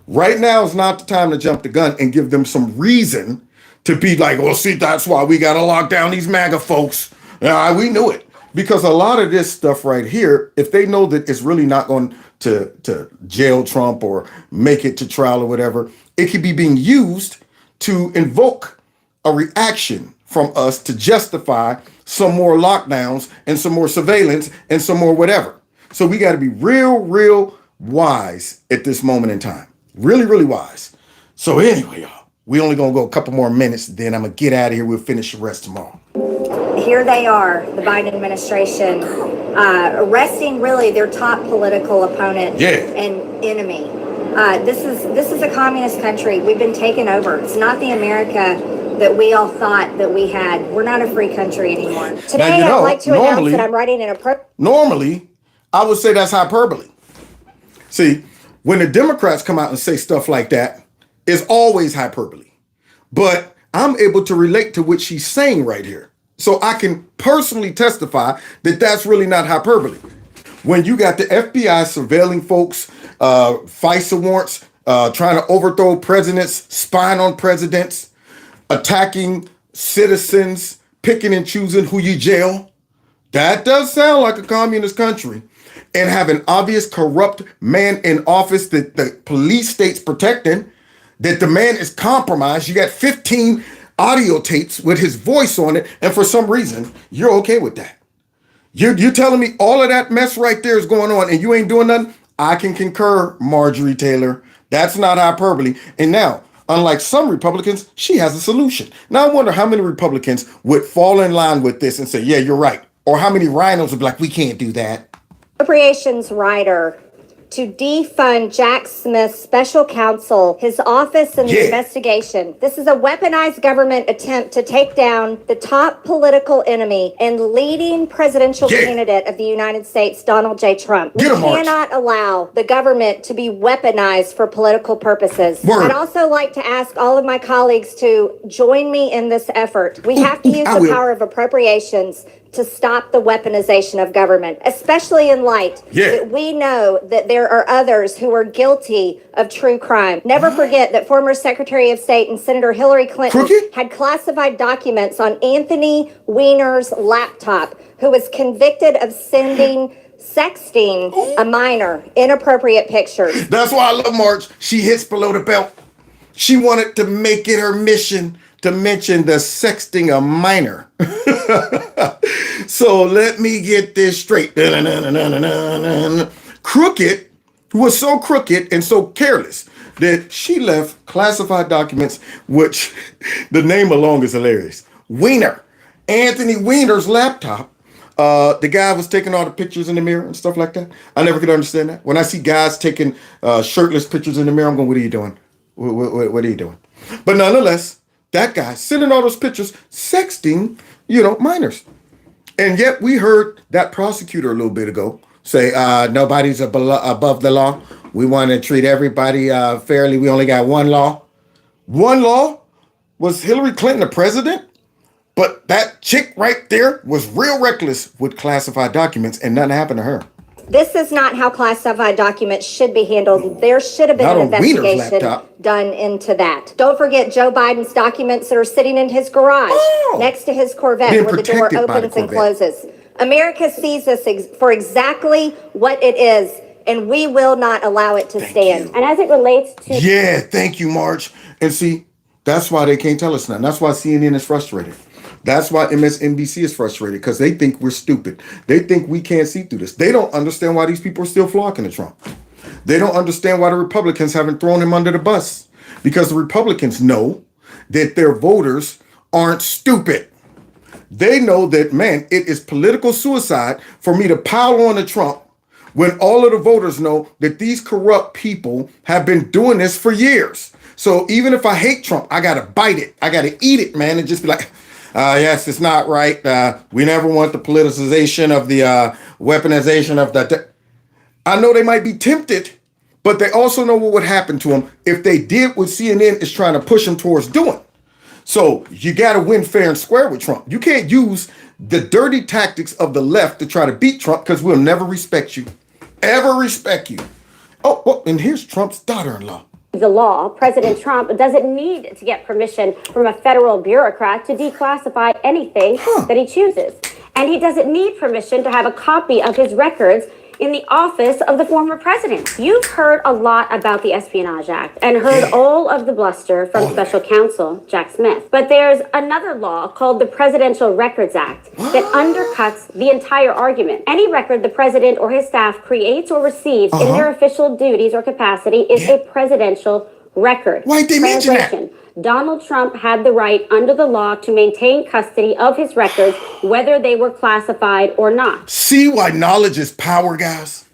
Right now is not the time to jump the gun and give them some reason to be like, well, see, that's why we got to lock down these MAGA folks. We knew it. Because a lot of this stuff right here, if they know that it's really not going to jail Trump or make it to trial or whatever, it could be being used to invoke a reaction from us to justify some more lockdowns and some more surveillance and some more whatever. So we got to be real wise at this moment in time. Really, really wise. So anyway, y'all, we only going to go a couple more minutes, then I'm going to get out of here. We'll finish the rest tomorrow. Here they are, the Biden administration, arresting really their top political opponent and enemy. This is a communist country. We've been taken over. It's not the America that we all thought that we had. We're not a free country anymore. Today, I'd like to announce that I'm writing an Normally, I would say that's hyperbole. See, when the Democrats come out and say stuff like that, it's always hyperbole. But I'm able to relate to what she's saying right here. So I can personally testify that that's really not hyperbole. When you got the FBI surveilling folks, FISA warrants, trying to overthrow presidents, spying on presidents, attacking citizens, picking and choosing who you jail, that does sound like a communist country. And have an obvious corrupt man in office that the police state's protecting, that the man is compromised. You got 15 audio tapes with his voice on it, and for some reason, you're okay with that. You're telling me all of that mess right there is going on, and you ain't doing nothing? I can concur, Marjorie Taylor. That's not hyperbole. And now, unlike some Republicans, she has a solution. Now, I wonder how many Republicans would fall in line with this and say, yeah, you're right. Or how many rhinos would be like, we can't do that. appropriations writer to defund Jack Smith's special counsel, his office, and the investigation. This is a weaponized government attempt to take down the top political enemy and leading presidential candidate of the United States, Donald J. Trump. We cannot allow the government to be weaponized for political purposes. I'd also like to ask all of my colleagues to join me in this effort. We have to use the power of appropriations to stop the weaponization of government, especially in light that we know that there are others who are guilty of true crime. Never forget that former Secretary of State and Senator Hillary Clinton had classified documents on Anthony Weiner's laptop, who was convicted of sexting a minor, inappropriate pictures. That's why I love March. She hits below the belt. She wanted to make it her mission to mention the sexting a minor. So let me get this straight. Crooked was so crooked and so careless that she left classified documents, which the name alone is hilarious. Weiner, Anthony Weiner's laptop. The guy was taking all the pictures in the mirror and stuff like that. I never could understand that. When I see guys taking shirtless pictures in the mirror, I'm going, what are you doing? What are you doing? But nonetheless, that guy sending all those pictures, sexting, minors. And yet we heard that prosecutor a little bit ago say, nobody's above the law. We want to treat everybody fairly. We only got one law. One law? Was Hillary Clinton the president? But that chick right there was real reckless with classified documents and nothing happened to her. This is not how classified documents should be handled. There should have been an investigation done into that. Don't forget Joe Biden's documents that are sitting in his garage next to his Corvette where the door opens and closes. America sees this for exactly what it is, and we will not allow it to stand. And as it relates to... Yeah, thank you, Marge. And see, that's why they can't tell us nothing. That's why CNN is frustrated. That's why MSNBC is frustrated, because they think we're stupid. They think we can't see through this. They don't understand why these people are still flocking to Trump. They don't understand why the Republicans haven't thrown him under the bus, because the Republicans know that their voters aren't stupid. They know that, man, it is political suicide for me to pile on to Trump when all of the voters know that these corrupt people have been doing this for years. So even if I hate Trump, I got to bite it. I got to eat it, man, and just be like... yes, it's not right. We never want the politicization of the weaponization of the... I know they might be tempted, but they also know what would happen to them if they did what CNN is trying to push them towards doing. So you got to win fair and square with Trump. You can't use the dirty tactics of the left to try to beat Trump, because we'll never respect you. Ever respect you. Oh, well, and here's Trump's daughter-in-law. The law, President Trump doesn't need to get permission from a federal bureaucrat to declassify anything that he chooses. And he doesn't need permission to have a copy of his records in the office of the former president. You've heard a lot about the Espionage Act and heard all of the bluster from special counsel Jack Smith. But there's another law called the Presidential Records Act that undercuts the entire argument. Any record the president or his staff creates or receives in their official duties or capacity is a presidential record. Why did they mention that? Donald Trump had the right under the law to maintain custody of his records, whether they were classified or not. See why knowledge is power, guys?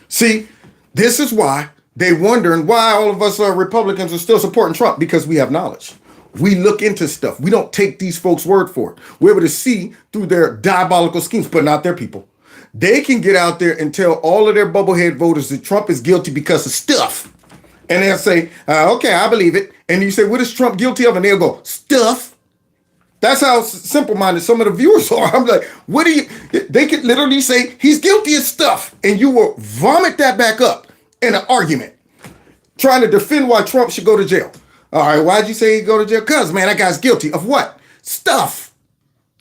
See, this is why they're wondering why all of us Republicans are still supporting Trump, because we have knowledge. We look into stuff. We don't take these folks' word for it. We're able to see through their diabolical schemes, but not their people. They can get out there and tell all of their bubblehead voters that Trump is guilty because of stuff. And they'll say, okay, I believe it. And you say, what is Trump guilty of? And they'll go, stuff. That's how simple-minded some of the viewers are. I'm like, what do you... They could literally say, he's guilty of stuff. And you will vomit that back up in an argument, trying to defend why Trump should go to jail. All right, why'd you say he'd go to jail? Because, man, that guy's guilty of what? Stuff.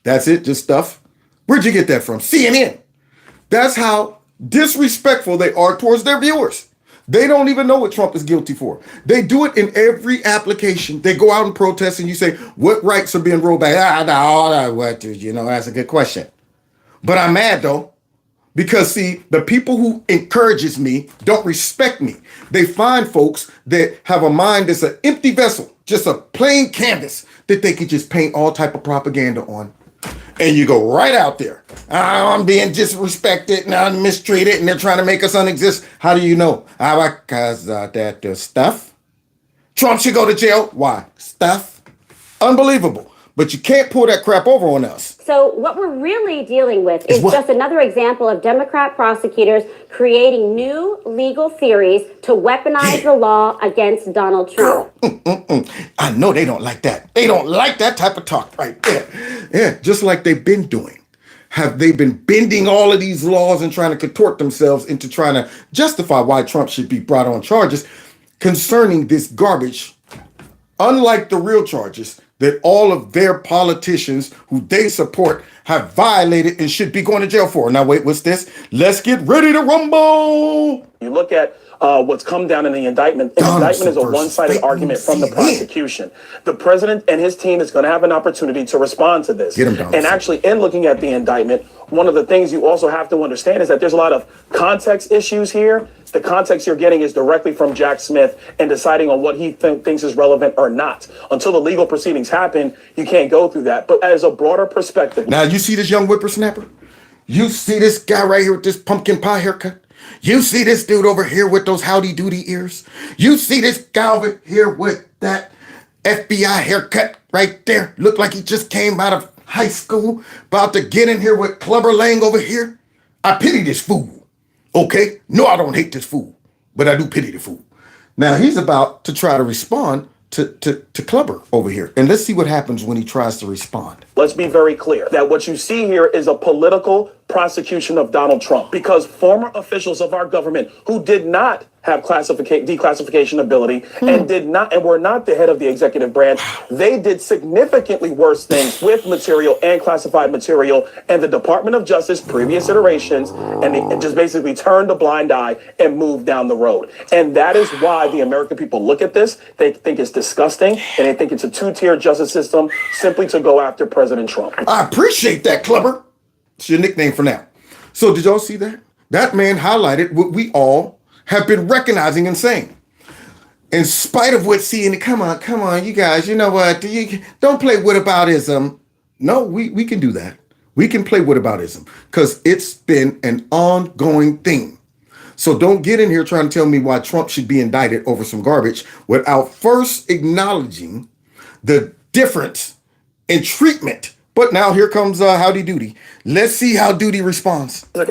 That's it, just stuff. Where'd you get that from? CNN. That's how disrespectful they are towards their viewers. They don't even know what Trump is guilty for. They do it in every application. They go out and protest, and you say, what rights are being rolled back? That's a good question. But I'm mad, though, because, see, the people who encourages me don't respect me. They find folks that have a mind that's an empty vessel, just a plain canvas that they can just paint all type of propaganda on. And you go right out there. I'm being disrespected and I'm mistreated and they're trying to make us unexist. How do you know? Because that stuff. Trump should go to jail. Why? Stuff. Unbelievable. But you can't pull that crap over on us. So what we're really dealing with is just another example of Democrat prosecutors creating new legal theories to weaponize the law against Donald Trump. I know they don't like that. They don't like that type of talk right there. Yeah, just like they've been doing. Have they been bending all of these laws and trying to contort themselves into trying to justify why Trump should be brought on charges concerning this garbage, unlike the real charges that all of their politicians who they support have violated and should be going to jail for. Now, wait, what's this? Let's get ready to rumble. You look at what's come down in the indictment. The indictment is a one-sided argument from the prosecution. The president and his team is going to have an opportunity to respond to this. And actually, in looking at the indictment, one of the things you also have to understand is that there's a lot of context issues here. The context you're getting is directly from Jack Smith and deciding on what he thinks is relevant or not. Until the legal proceedings happen, you can't go through that. But as a broader perspective. Now, you see this young whippersnapper? You see this guy right here with this pumpkin pie haircut? You see this dude over here with those howdy doody ears? You see this guy over here with that FBI haircut right there? Look like he just came out of high school, about to get in here with Clubber Lang over here. I pity this fool. Okay? No, I don't hate this fool, but I do pity the fool. Now, he's about to try to respond to Clubber over here. And let's see what happens when he tries to respond. Let's be very clear that what you see here is a political prosecution of Donald Trump, because former officials of our government who did not have declassification ability and were not the head of the executive branch, they did significantly worse things with material and classified material, and the Department of Justice, previous iterations, and they just basically turned a blind eye and moved down the road. And that is why the American people look at this, they think it's disgusting, and they think it's a two-tier justice system simply to go after President Trump. I appreciate that, Clubber. It's your nickname for now. So did y'all see that? That man highlighted what we all have been recognizing and saying. In spite of what seeing, come on, you guys, you know what? Don't play whataboutism. No, we can do that. We can play whataboutism because it's been an ongoing thing. So don't get in here trying to tell me why Trump should be indicted over some garbage without first acknowledging the difference in treatment. But now here comes Howdy Doody. Let's see how Doody responds. Look,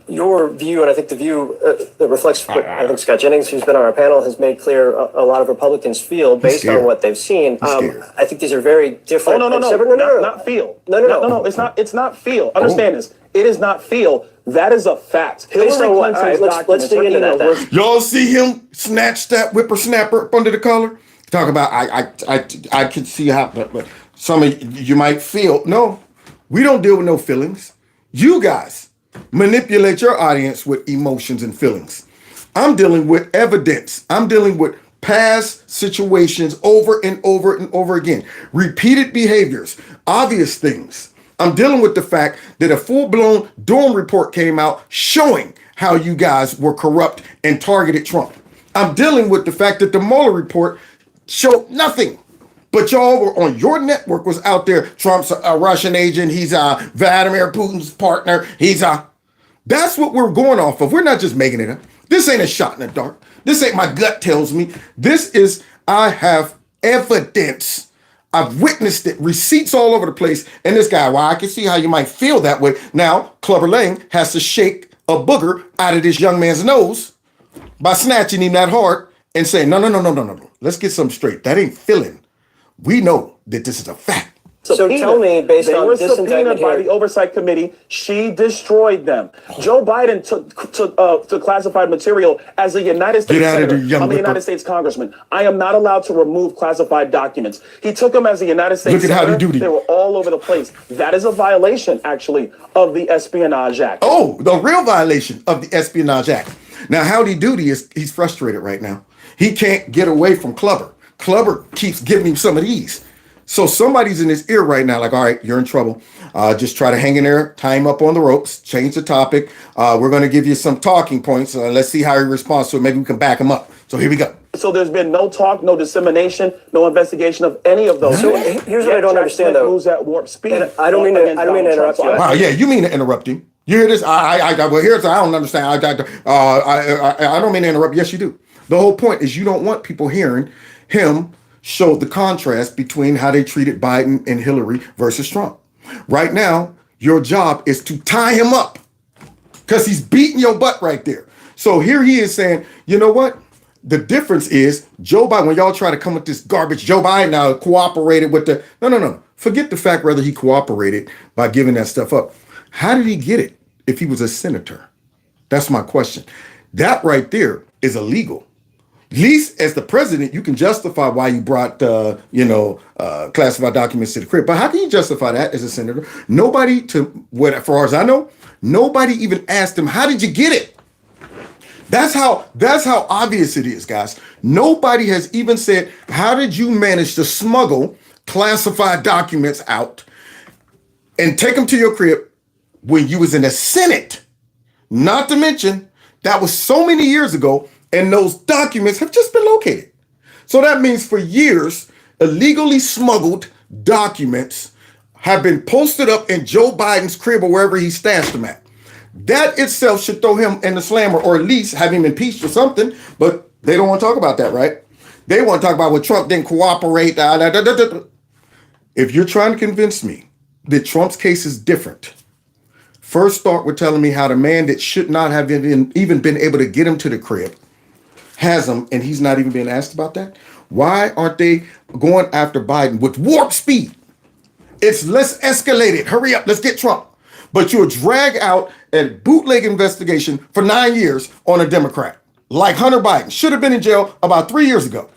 your view, and I think the view that reflects what I think Scott Jennings, who's been on our panel, has made clear a lot of Republicans feel based on what they've seen. I think these are very different. Not feel. No, it's not feel. Understand this. It is not feel. That is a fact. Based on what? All right, let's dig into that then. Y'all see him snatch that whippersnapper up under the collar? Talk about, I can see how, but some of you might feel, no, we don't deal with no feelings. You guys manipulate your audience with emotions and feelings. I'm dealing with evidence. I'm dealing with past situations over and over and over again. Repeated behaviors, obvious things. I'm dealing with the fact that a full-blown Durham report came out showing how you guys were corrupt and targeted Trump. I'm dealing with the fact that the Mueller report showed nothing. But y'all were on your network was out there. Trump's a Russian agent. He's Vladimir Putin's partner. That's what we're going off of. We're not just making it up. This ain't a shot in the dark. This ain't my gut tells me. This is, I have evidence. I've witnessed it. Receipts all over the place. And this guy, well, I can see how you might feel that way. Now, Clubber Lang has to shake a booger out of this young man's nose by snatching him that hard and saying, no. Let's get something straight. That ain't feeling. We know that this is a fact. So tell me, based on this indictment subpoenaed by the Oversight Committee, she destroyed them. Joe Biden took classified material as a United States senator. I'm a United States congressman. I am not allowed to remove classified documents. He took them as a United States senator. They were all over the place. That is a violation, actually, of the Espionage Act. Oh, the real violation of the Espionage Act. Now, Howdy Doody he's frustrated right now. He can't get away from Clubber. Clubber keeps giving him some of these. So somebody's in his ear right now, like, all right, you're in trouble. Just try to hang in there, tie him up on the ropes, change the topic. We're going to give you some talking points. Let's see how he responds to it. Maybe we can back him up. So here we go. So there's been no talk, no dissemination, no investigation of any of those. So here's what I don't understand, though. Moves at warp speed. And I don't mean to interrupt you. Wow, yeah, you mean to interrupt him. You hear this? Well, here's, I don't understand. I don't mean to interrupt. Yes, you do. The whole point is you don't want people hearing him show the contrast between how they treated Biden and Hillary versus Trump. Right now, your job is to tie him up because he's beating your butt right there. So here he is saying, you know what? The difference is Joe Biden, when y'all try to come with this garbage, Joe Biden now cooperated with the, no. Forget the fact whether he cooperated by giving that stuff up. How did he get it if he was a senator? That's my question. That right there is illegal. At least as the president, you can justify why you brought, classified documents to the crib. But how can you justify that as a senator? Nobody, as far as I know, nobody even asked him, how did you get it? That's how obvious it is, guys. Nobody has even said, how did you manage to smuggle classified documents out and take them to your crib when you was in the Senate? Not to mention, that was so many years ago, and those documents have just been located. So that means for years, illegally smuggled documents have been posted up in Joe Biden's crib or wherever he stashed them at. That itself should throw him in the slammer, or at least have him impeached or something, but they don't want to talk about that, right? They want to talk about what Trump didn't cooperate. If you're trying to convince me that Trump's case is different, first start with telling me how the man that should not have even been able to get him to the crib has him, and he's not even being asked about that. Why aren't they going after Biden with warp speed? It's let's escalate it. Hurry up. Let's get Trump. But you'll drag out a bootleg investigation for 9 years on a Democrat. Like Hunter Biden should have been in jail about 3 years ago.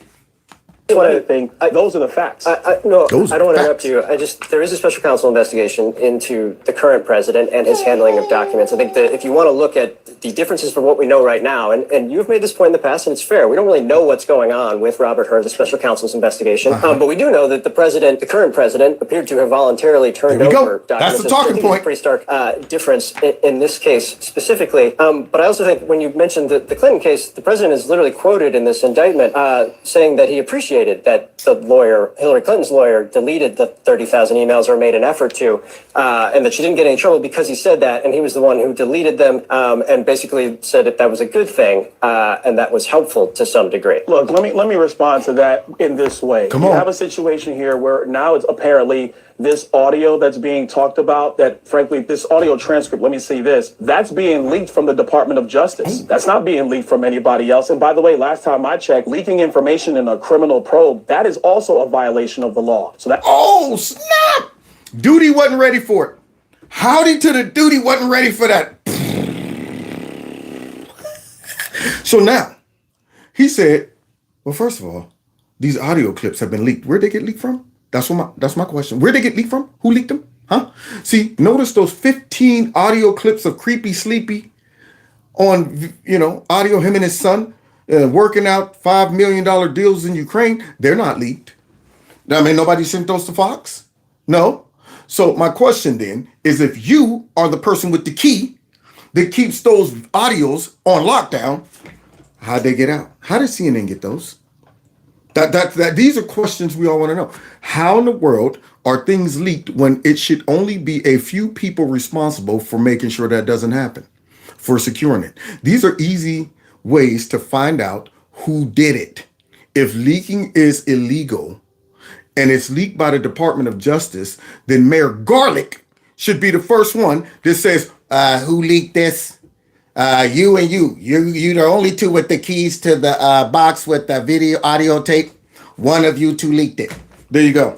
Those are the facts. I don't want to interrupt you. There is a special counsel investigation into the current president and his handling of documents. I think that if you want to look at the differences from what we know right now, and you've made this point in the past, and it's fair, we don't really know what's going on with Robert Hur, the special counsel's investigation. But we do know that the current president, appeared to have voluntarily turned over documents. That's the talking point. A pretty stark difference in this case specifically. But I also think when you mentioned the Clinton case, the president is literally quoted in this indictment saying that he appreciated that the lawyer, Hillary Clinton's lawyer, deleted the 30,000 emails or made an effort to, and that she didn't get any trouble because he said that, and he was the one who deleted them, and basically said that was a good thing, and that was helpful to some degree. Look, let me respond to that in this way. Come on. You have a situation here where now it's apparently this audio that's being talked about, that frankly, this audio transcript, let me see this, that's being leaked from the Department of Justice. That's not being leaked from anybody else. And by the way, last time I checked, leaking information in a criminal probe, that is also a violation of the law. So that. Oh, snap! Duty wasn't ready for it. Howdy to the duty wasn't ready for that. So now, he said, well, first of all, these audio clips have been leaked. Where'd they get leaked from? That's my question. Where'd they get leaked from? Who leaked them? Huh? See, notice those 15 audio clips of Creepy Sleepy on, audio, him and his son working out $5 million deals in Ukraine. They're not leaked. I mean, nobody sent those to Fox? No. So my question then is, if you are the person with the key that keeps those audios on lockdown, how'd they get out? How did CNN get those? These are questions we all want to know. How in the world are things leaked when it should only be a few people responsible for making sure that doesn't happen, for securing it? These are easy ways to find out who did it. If leaking is illegal and it's leaked by the Department of Justice, then Mayor Garlick should be the first one that says, who leaked this? You and you. You're the only two with the keys to the box with the audio tape. One of you two leaked it. There you go.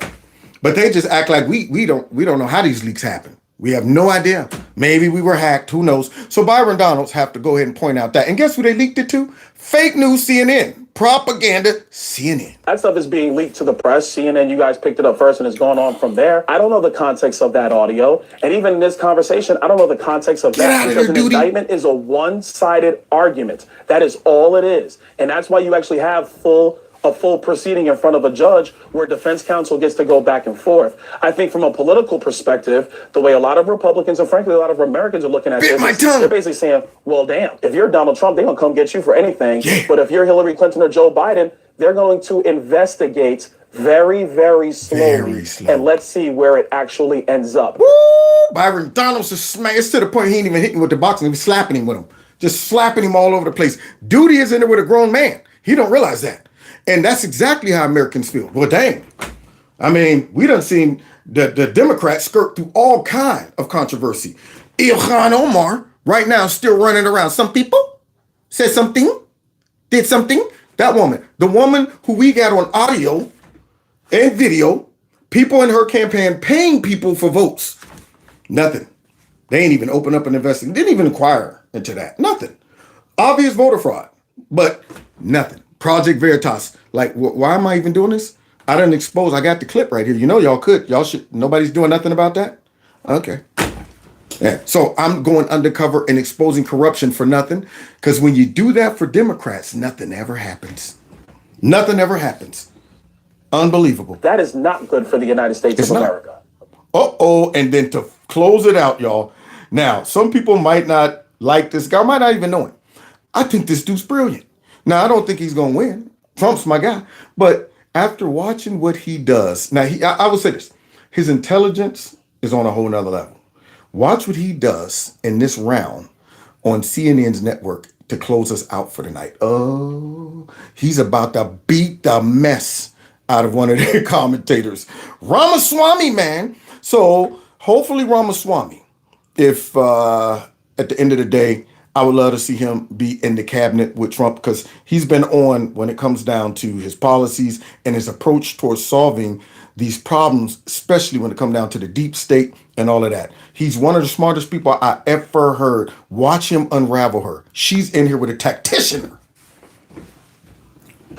But they just act like we don't know how these leaks happen. We have no idea. Maybe we were hacked. Who knows? So Byron Donalds have to go ahead and point out that. And guess who they leaked it to? Fake news CNN. Propaganda CNN. That stuff is being leaked to the press. CNN, you guys picked it up first and it's going on from there. I don't know the context of that audio. And even in this conversation, I don't know the context of that, because an indictment is a one-sided argument. That is all it is. And that's why you actually have full a full proceeding in front of a judge where defense counsel gets to go back and forth. I think from a political perspective, the way a lot of Republicans and frankly a lot of Americans are looking at this, they're basically saying, well, damn, if you're Donald Trump, they're going to come get you for anything. Yeah. But if you're Hillary Clinton or Joe Biden, they're going to investigate very, very slowly. And let's see where it actually ends up. Woo! Byron Donalds is smacked. It's to the point he ain't even hitting with the boxing. He was slapping him with him. Just slapping him all over the place. Duty is in there with a grown man. He don't realize that. And that's exactly how Americans feel. Well, dang. I mean, we done seen the Democrats skirt through all kind of controversy. Ilhan Omar right now still running around. Some people said something, did something. That woman, the woman who we got on audio and video, people in her campaign paying people for votes. Nothing. They ain't even open up an investigation. Didn't even inquire into that. Nothing. Obvious voter fraud, but nothing. Project Veritas. Like, why am I even doing this? I didn't expose. I got the clip right here. You know, y'all could. Y'all should. Nobody's doing nothing about that? Okay. Yeah. So I'm going undercover and exposing corruption for nothing. Because when you do that for Democrats, nothing ever happens. Nothing ever happens. Unbelievable. That is not good for the United States of America. Uh-oh. And then to close it out, y'all. Now, some people might not like this guy, might not even know him. I think this dude's brilliant. Now, I don't think he's going to win. Trump's my guy. But after watching what he does, now, I will say this. His intelligence is on a whole nother level. Watch what he does in this round on CNN's network to close us out for the night. Oh, he's about to beat the mess out of one of their commentators. Ramaswamy, man. So hopefully Ramaswamy, if at the end of the day, I would love to see him be in the cabinet with Trump because he's been on when it comes down to his policies and his approach towards solving these problems, especially when it comes down to the deep state and all of that. He's one of the smartest people I ever heard. Watch him unravel her. She's in here with a tactician.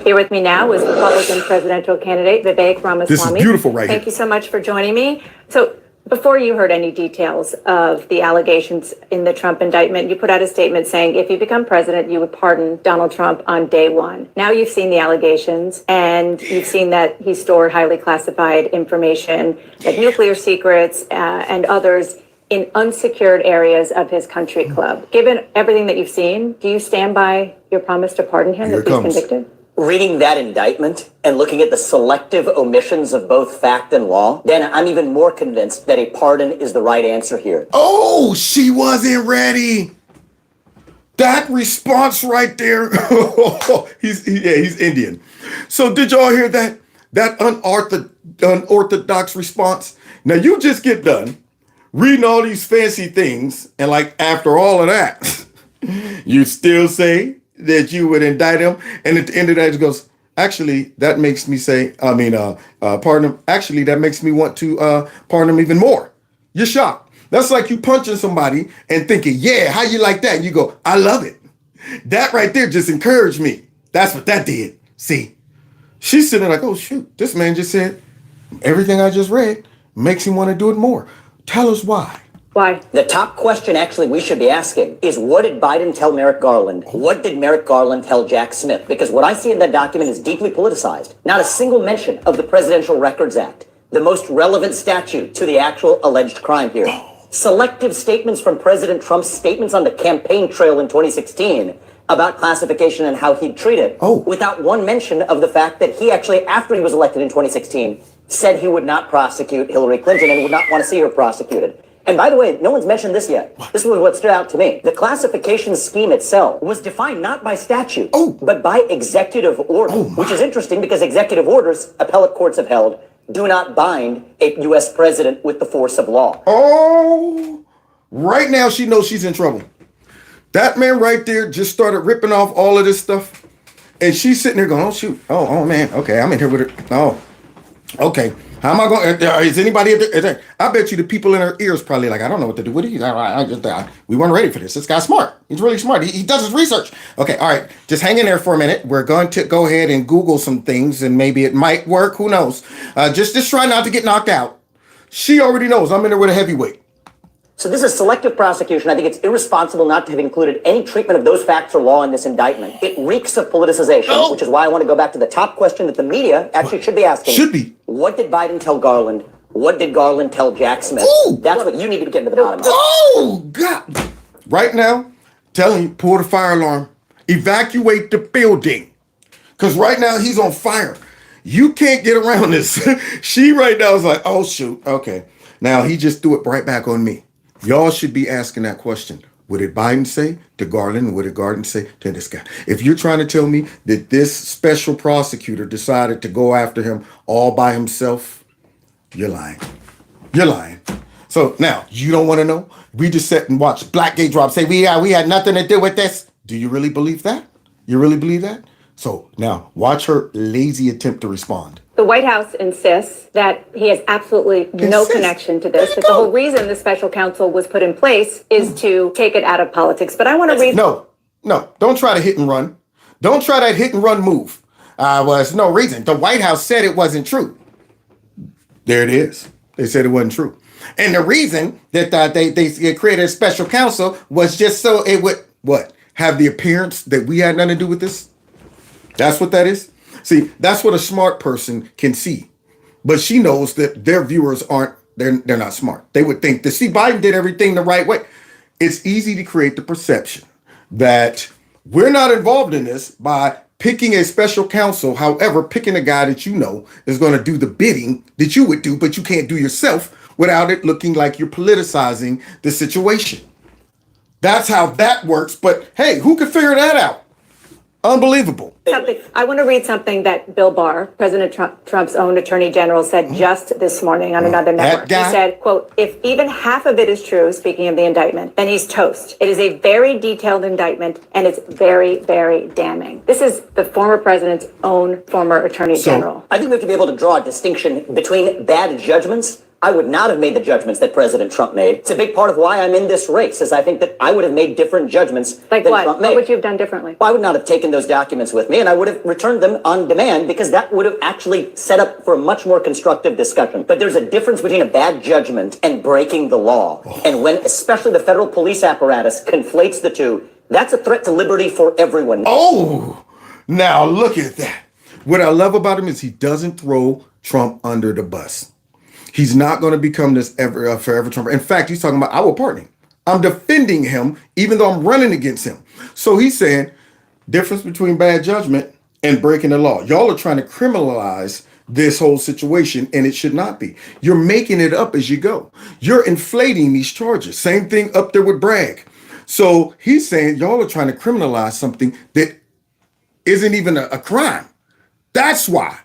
Here with me now is Republican presidential candidate Vivek Ramaswamy. This is beautiful right here. Thank you so much for joining me. So before you heard any details of the allegations in the Trump indictment, you put out a statement saying if you become president, you would pardon Donald Trump on day one. Now you've seen the allegations and you've seen that he stored highly classified information, like nuclear secrets and others in unsecured areas of his country club. Given everything that you've seen, do you stand by your promise to pardon him if he's convicted? Reading that indictment and looking at the selective omissions of both fact and law, then I'm even more convinced that a pardon is the right answer here. Oh, she wasn't ready. That response right there. He's Indian. So did y'all hear that? That unorthodox response? Now you just get done reading all these fancy things, and like after all of that, you still say that you would indict him, and at the end of that, he goes, actually, that makes me say, pardon him. Actually, that makes me want to pardon him even more. You're shocked. That's like you punching somebody and thinking, yeah, how you like that? And you go, I love it. That right there just encouraged me. That's what that did. See, she's sitting there like, oh, shoot, this man just said everything I just read makes him want to do it more. Tell us why. Why? The top question actually we should be asking is what did Biden tell Merrick Garland? What did Merrick Garland tell Jack Smith? Because what I see in that document is deeply politicized. Not a single mention of the Presidential Records Act, the most relevant statute to the actual alleged crime here. Selective statements from President Trump's statements on the campaign trail in 2016 about classification and how he'd treat it, without one mention of the fact that he actually, after he was elected in 2016, said he would not prosecute Hillary Clinton and would not want to see her prosecuted. And by the way, no one's mentioned this yet. This was what stood out to me. The classification scheme itself was defined not by statute, but by executive order, which is interesting because executive orders, appellate courts have held, do not bind a U.S. president with the force of law. Oh, right now she knows she's in trouble. That man right there just started ripping off all of this stuff. And she's sitting there going, oh, shoot. Oh, man. Okay, I'm in here with her. Oh, okay. How am I going? Is anybody there? I bet you the people in her ears probably like, I don't know what to do with it. We weren't ready for this. This guy's smart. He's really smart. He does his research. Okay, all right. Just hang in there for a minute. We're going to go ahead and Google some things, and maybe it might work. Who knows? Just try not to get knocked out. She already knows I'm in there with a heavyweight. So this is selective prosecution. I think it's irresponsible not to have included any treatment of those facts or law in this indictment. It reeks of politicization, which is why I want to go back to the top question that the media actually should be asking. Should be. What did Biden tell Garland? What did Garland tell Jack Smith? Ooh. That's what you need to get to the bottom of. Oh, God. Right now, telling you, pull the fire alarm. Evacuate the building. Because right now, he's on fire. You can't get around this. She right now is like, oh, shoot. Okay. Now, he just threw it right back on me. Y'all should be asking that question. What did Biden say to Garland? What did Garland say to this guy? If you're trying to tell me that this special prosecutor decided to go after him all by himself, you're lying. You're lying. So now, you don't want to know? We just sat and watched Blackgate drop say, we had nothing to do with this. Do you really believe that? You really believe that? So now, watch her lazy attempt to respond. The White House insists that he has absolutely no connection to this, that the whole reason the special counsel was put in place is to take it out of politics. But I want to read... No, don't try to hit and run. Don't try that hit and run move. Was no reason. The White House said it wasn't true. There it is. They said it wasn't true. And the reason that they created a special counsel was just so it would, have the appearance that we had nothing to do with this? That's what that is? See, that's what a smart person can see. But she knows that their viewers they're not smart. They would think that, see, Biden did everything the right way. It's easy to create the perception that we're not involved in this by picking a special counsel. However, picking a guy that you know is going to do the bidding that you would do, but you can't do yourself without it looking like you're politicizing the situation. That's how that works. But hey, who could figure that out? Unbelievable. I want to read something that Bill Barr, President Trump's own attorney general, said just this morning on another network. He said, quote, if even half of it is true, speaking of the indictment, then he's toast. It is a very detailed indictment, and it's very, very damning. This is the former president's own former attorney general. I think we have to be able to draw a distinction between bad judgments. I would not have made the judgments that President Trump made. It's a big part of why I'm in this race, is I think that I would have made different judgments like than what? Trump made. What would you have done differently? Well, I would not have taken those documents with me, and I would have returned them on demand, because that would have actually set up for a much more constructive discussion. But there's a difference between a bad judgment and breaking the law. And when especially the federal police apparatus conflates the two, that's a threat to liberty for everyone. Oh, now look at that. What I love about him is he doesn't throw Trump under the bus. He's not going to become this forever Trump. In fact, he's talking about, I will pardon him. I'm defending him, even though I'm running against him. So he's saying, difference between bad judgment and breaking the law. Y'all are trying to criminalize this whole situation, and it should not be. You're making it up as you go. You're inflating these charges. Same thing up there with Bragg. So he's saying, y'all are trying to criminalize something that isn't even a crime. That's why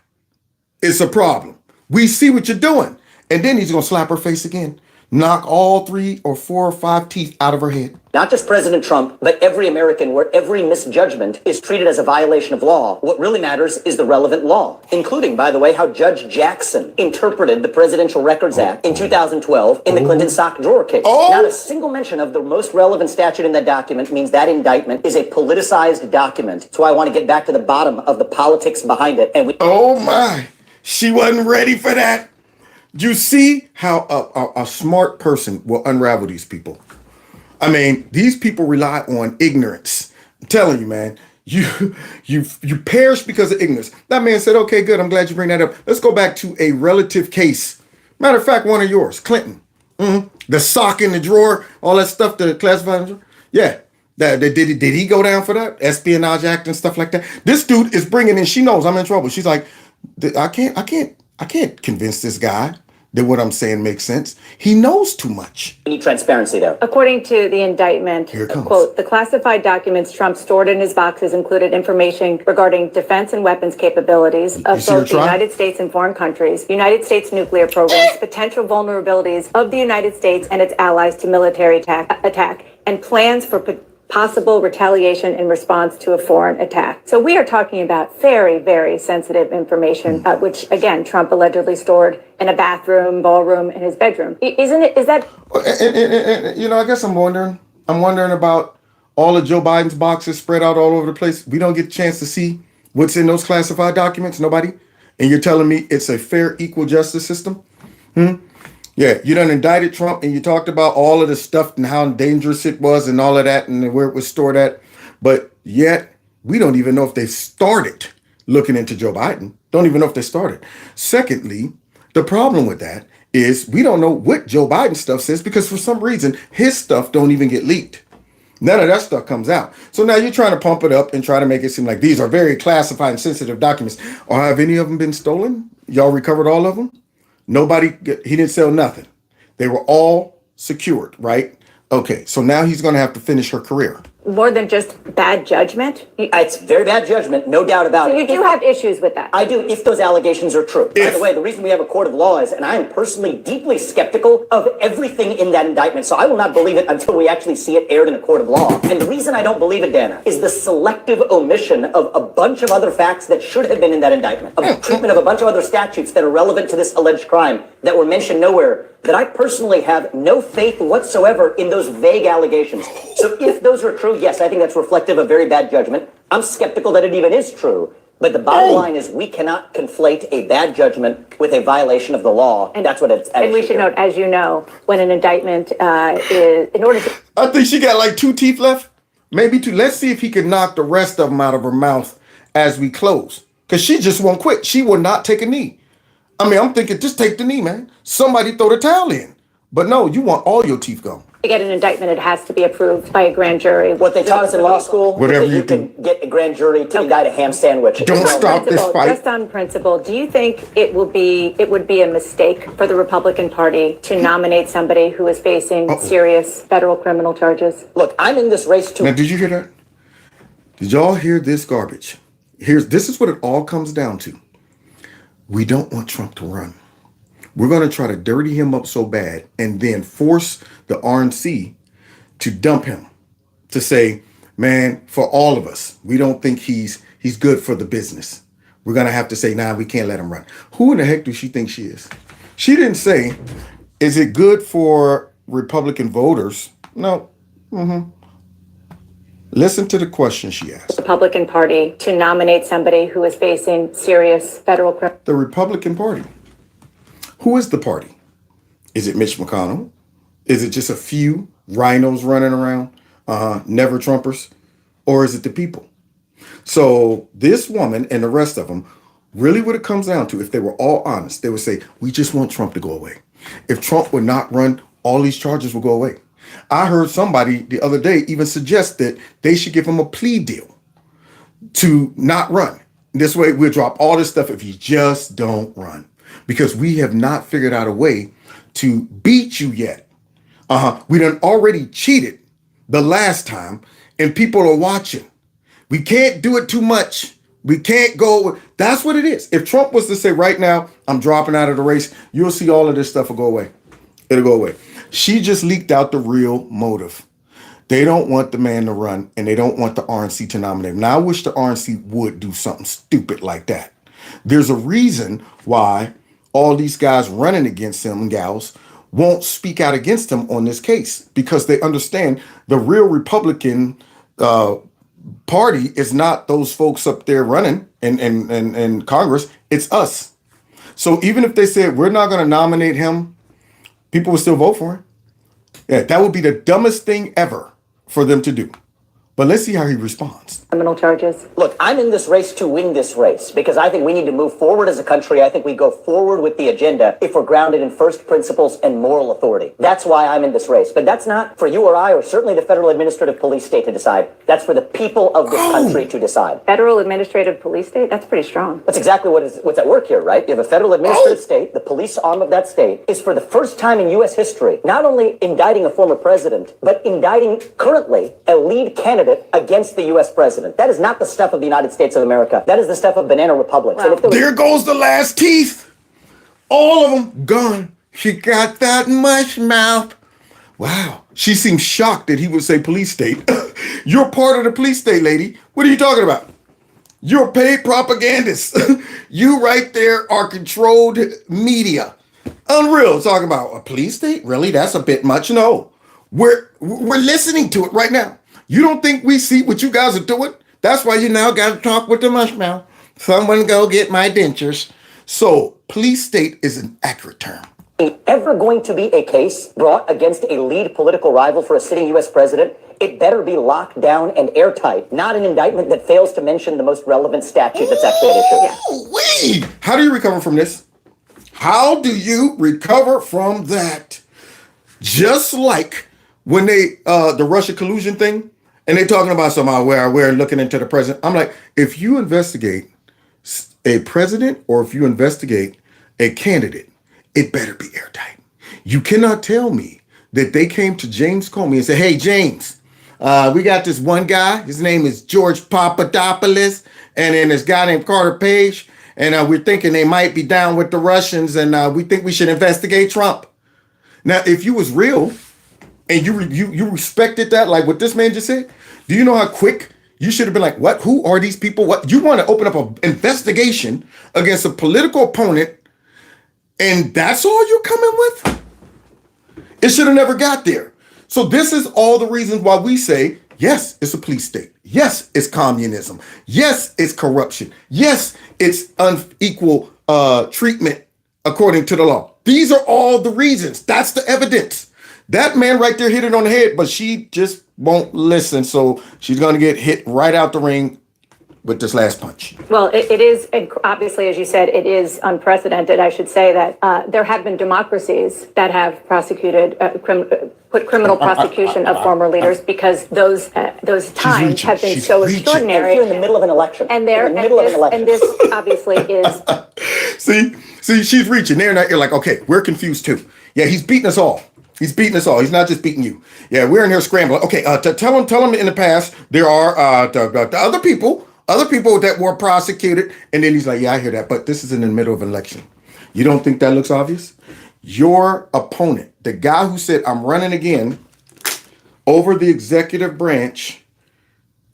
it's a problem. We see what you're doing. And then he's going to slap her face again. Knock all 3 or 4 or 5 teeth out of her head. Not just President Trump, but every American, where every misjudgment is treated as a violation of law. What really matters is the relevant law, including, by the way, how Judge Jackson interpreted the Presidential Records Act in 2012 in the Clinton sock drawer case. Not a single mention of the most relevant statute in that document means that indictment is a politicized document. So I want to get back to the bottom of the politics behind it. And oh my, she wasn't ready for that. You see how a smart person will unravel these people. I mean, these people rely on ignorance. I'm telling you, man, you perish because of ignorance. That man said, okay, good. I'm glad you bring that up. Let's go back to a relative case. Matter of fact, one of yours, Clinton. The sock in the drawer, all that stuff, the classified. Yeah. Did he go down for that? Espionage Act and stuff like that. This dude is bringing in, she knows I'm in trouble. She's like, I can't convince this guy that what I'm saying makes sense. He knows too much. We need transparency there. According to the indictment, quote, the classified documents Trump stored in his boxes included information regarding defense and weapons capabilities of both the United States and foreign countries, United States nuclear programs, potential vulnerabilities of the United States and its allies to military attack, and plans for possible retaliation in response to a foreign attack. So we are talking about very, very sensitive information, which again, Trump allegedly stored in a bathroom, ballroom, in his bedroom. Is that? And, I guess I'm wondering about all of Joe Biden's boxes spread out all over the place. We don't get a chance to see what's in those classified documents. Nobody. And you're telling me it's a fair, equal justice system? Yeah, you done indicted Trump and you talked about all of the stuff and how dangerous it was and all of that and where it was stored at. But yet, we don't even know if they started looking into Joe Biden. Don't even know if they started. Secondly, the problem with that is we don't know what Joe Biden stuff says because for some reason, his stuff don't even get leaked. None of that stuff comes out. So now you're trying to pump it up and try to make it seem like these are very classified and sensitive documents. Or have any of them been stolen? Y'all recovered all of them? He didn't sell nothing. They were all secured, right? Okay, so now he's going to have to finish her career. More than just bad judgment? It's very bad judgment, no doubt about it. So you do have issues with that? I do, if those allegations are true. By the way, the reason we have a court of law is, and I am personally deeply skeptical of everything in that indictment, so I will not believe it until we actually see it aired in a court of law. And the reason I don't believe it, Dana, is the selective omission of a bunch of other facts that should have been in that indictment, of the treatment of a bunch of other statutes that are relevant to this alleged crime that were mentioned nowhere, that I personally have no faith whatsoever in those vague allegations. So if those are true, yes, I think that's reflective of very bad judgment. I'm skeptical that it even is true. But the bottom line is we cannot conflate a bad judgment with a violation of the law. And that's what it's at. And we should note, as you know, when an indictment is, in order to... I think she got like 2 teeth left. Maybe 2. Let's see if he can knock the rest of them out of her mouth as we close. Because she just won't quit. She will not take a knee. I mean, I'm thinking, just take the knee, man. Somebody throw the towel in. But no, you want all your teeth gone. To get an indictment, it has to be approved by a grand jury. What they taught us in law school, whatever you can get a grand jury to indict a ham sandwich. Don't stop this fight. Just on principle, do you think it would be a mistake for the Republican Party to nominate somebody who is facing serious federal criminal charges? Look, I'm in this race too. Now, did you hear that? Did y'all hear this garbage? This is what it all comes down to. We don't want Trump to run. We're going to try to dirty him up so bad and then force the RNC to dump him, to say, man, for all of us, we don't think he's good for the business. We're going to have to say, nah, we can't let him run. Who in the heck does she think she is? She didn't say, is it good for Republican voters? No. Listen to the question she asked. Republican Party to nominate somebody who is facing serious federal criminal. The Republican Party. Who is the party? Is it Mitch McConnell? Is it just a few rhinos running around, never Trumpers? Or is it the people? So this woman and the rest of them, really what it comes down to, if they were all honest, they would say, we just want Trump to go away. If Trump would not run, all these charges will go away. I heard somebody the other day even suggest that they should give him a plea deal to not run. This way we'll drop all this stuff if you just don't run. Because we have not figured out a way to beat you yet. We done already cheated the last time and people are watching. We can't do it too much. We can't go. That's what it is. If Trump was to say right now, I'm dropping out of the race, you'll see all of this stuff will go away. It'll go away. She just leaked out the real motive. They don't want the man to run and they don't want the RNC to nominate him. Now, I wish the RNC would do something stupid like that. There's a reason why all these guys running against him and gals won't speak out against him on this case because they understand the real Republican party is not those folks up there running in Congress. It's us. So even if they said we're not going to nominate him, people will still vote for him. Yeah, that would be the dumbest thing ever for them to do. But let's see how he responds. Criminal charges. Look, I'm in this race to win this race because I think we need to move forward as a country. I think we go forward with the agenda if we're grounded in first principles and moral authority. That's why I'm in this race. But that's not for you or I or certainly the federal administrative police state to decide. That's for the people of this country to decide. Federal administrative police state? That's pretty strong. That's exactly what's at work here, right? You have a federal administrative state. The police arm of that state is for the first time in U.S. history, not only indicting a former president, but indicting currently a lead candidate against the U.S. president. That is not the stuff of the United States of America. That is the stuff of banana republics. Wow. There goes the last teeth. All of them gone. She got that mush mouth. Wow. She seems shocked that he would say police state. You're part of the police state, lady. What are you talking about? You're paid propagandist. You right there are controlled media. Unreal. Talking about a police state? Really? That's a bit much. No. We're listening to it right now. You don't think we see what you guys are doing? That's why you now got to talk with the mush mouth. Someone go get my dentures. So police state is an accurate term. ever going to be a case brought against a lead political rival for a sitting U.S. president, it better be locked down and airtight, not an indictment that fails to mention the most relevant statute that's actually at issue. How do you recover from this? How do you recover from that? Just like when they, the Russia collusion thing, and they talking about somehow where we're looking into the president. I'm like, if you investigate a president or if you investigate a candidate, it better be airtight. You cannot tell me that they came to James Comey and said, hey, James, we got this one guy. His name is George Papadopoulos. And then this guy named Carter Page. And we're thinking they might be down with the Russians. And we think we should investigate Trump. Now, if you was real and you respected that, like what this man just said, do you know how quick you should have been like, what? Who are these people? What? You want to open up an investigation against a political opponent, and that's all you're coming with? It should have never got there. So this is all the reasons why we say, yes, it's a police state. Yes, it's communism. Yes, it's corruption. Yes, it's unequal treatment according to the law. These are all the reasons. That's the evidence. That man right there hit it on the head, but she just won't listen. So she's going to get hit right out the ring with this last punch. Well, it is, obviously, as you said, it is unprecedented. I should say that there have been democracies that have prosecuted, put criminal prosecution of former leaders because those times have been so extraordinary. You're in the middle of an election. And this obviously is. See, she's reaching there, and you're like, okay, we're confused too. Yeah, he's beating us all. He's beating us all. He's not just beating you. Yeah, we're in here scrambling. Okay, tell him in the past there are the other people that were prosecuted, and then he's like, yeah, I hear that, but this is in the middle of an election. You don't think that looks obvious? Your opponent, the guy who said, I'm running again over the executive branch,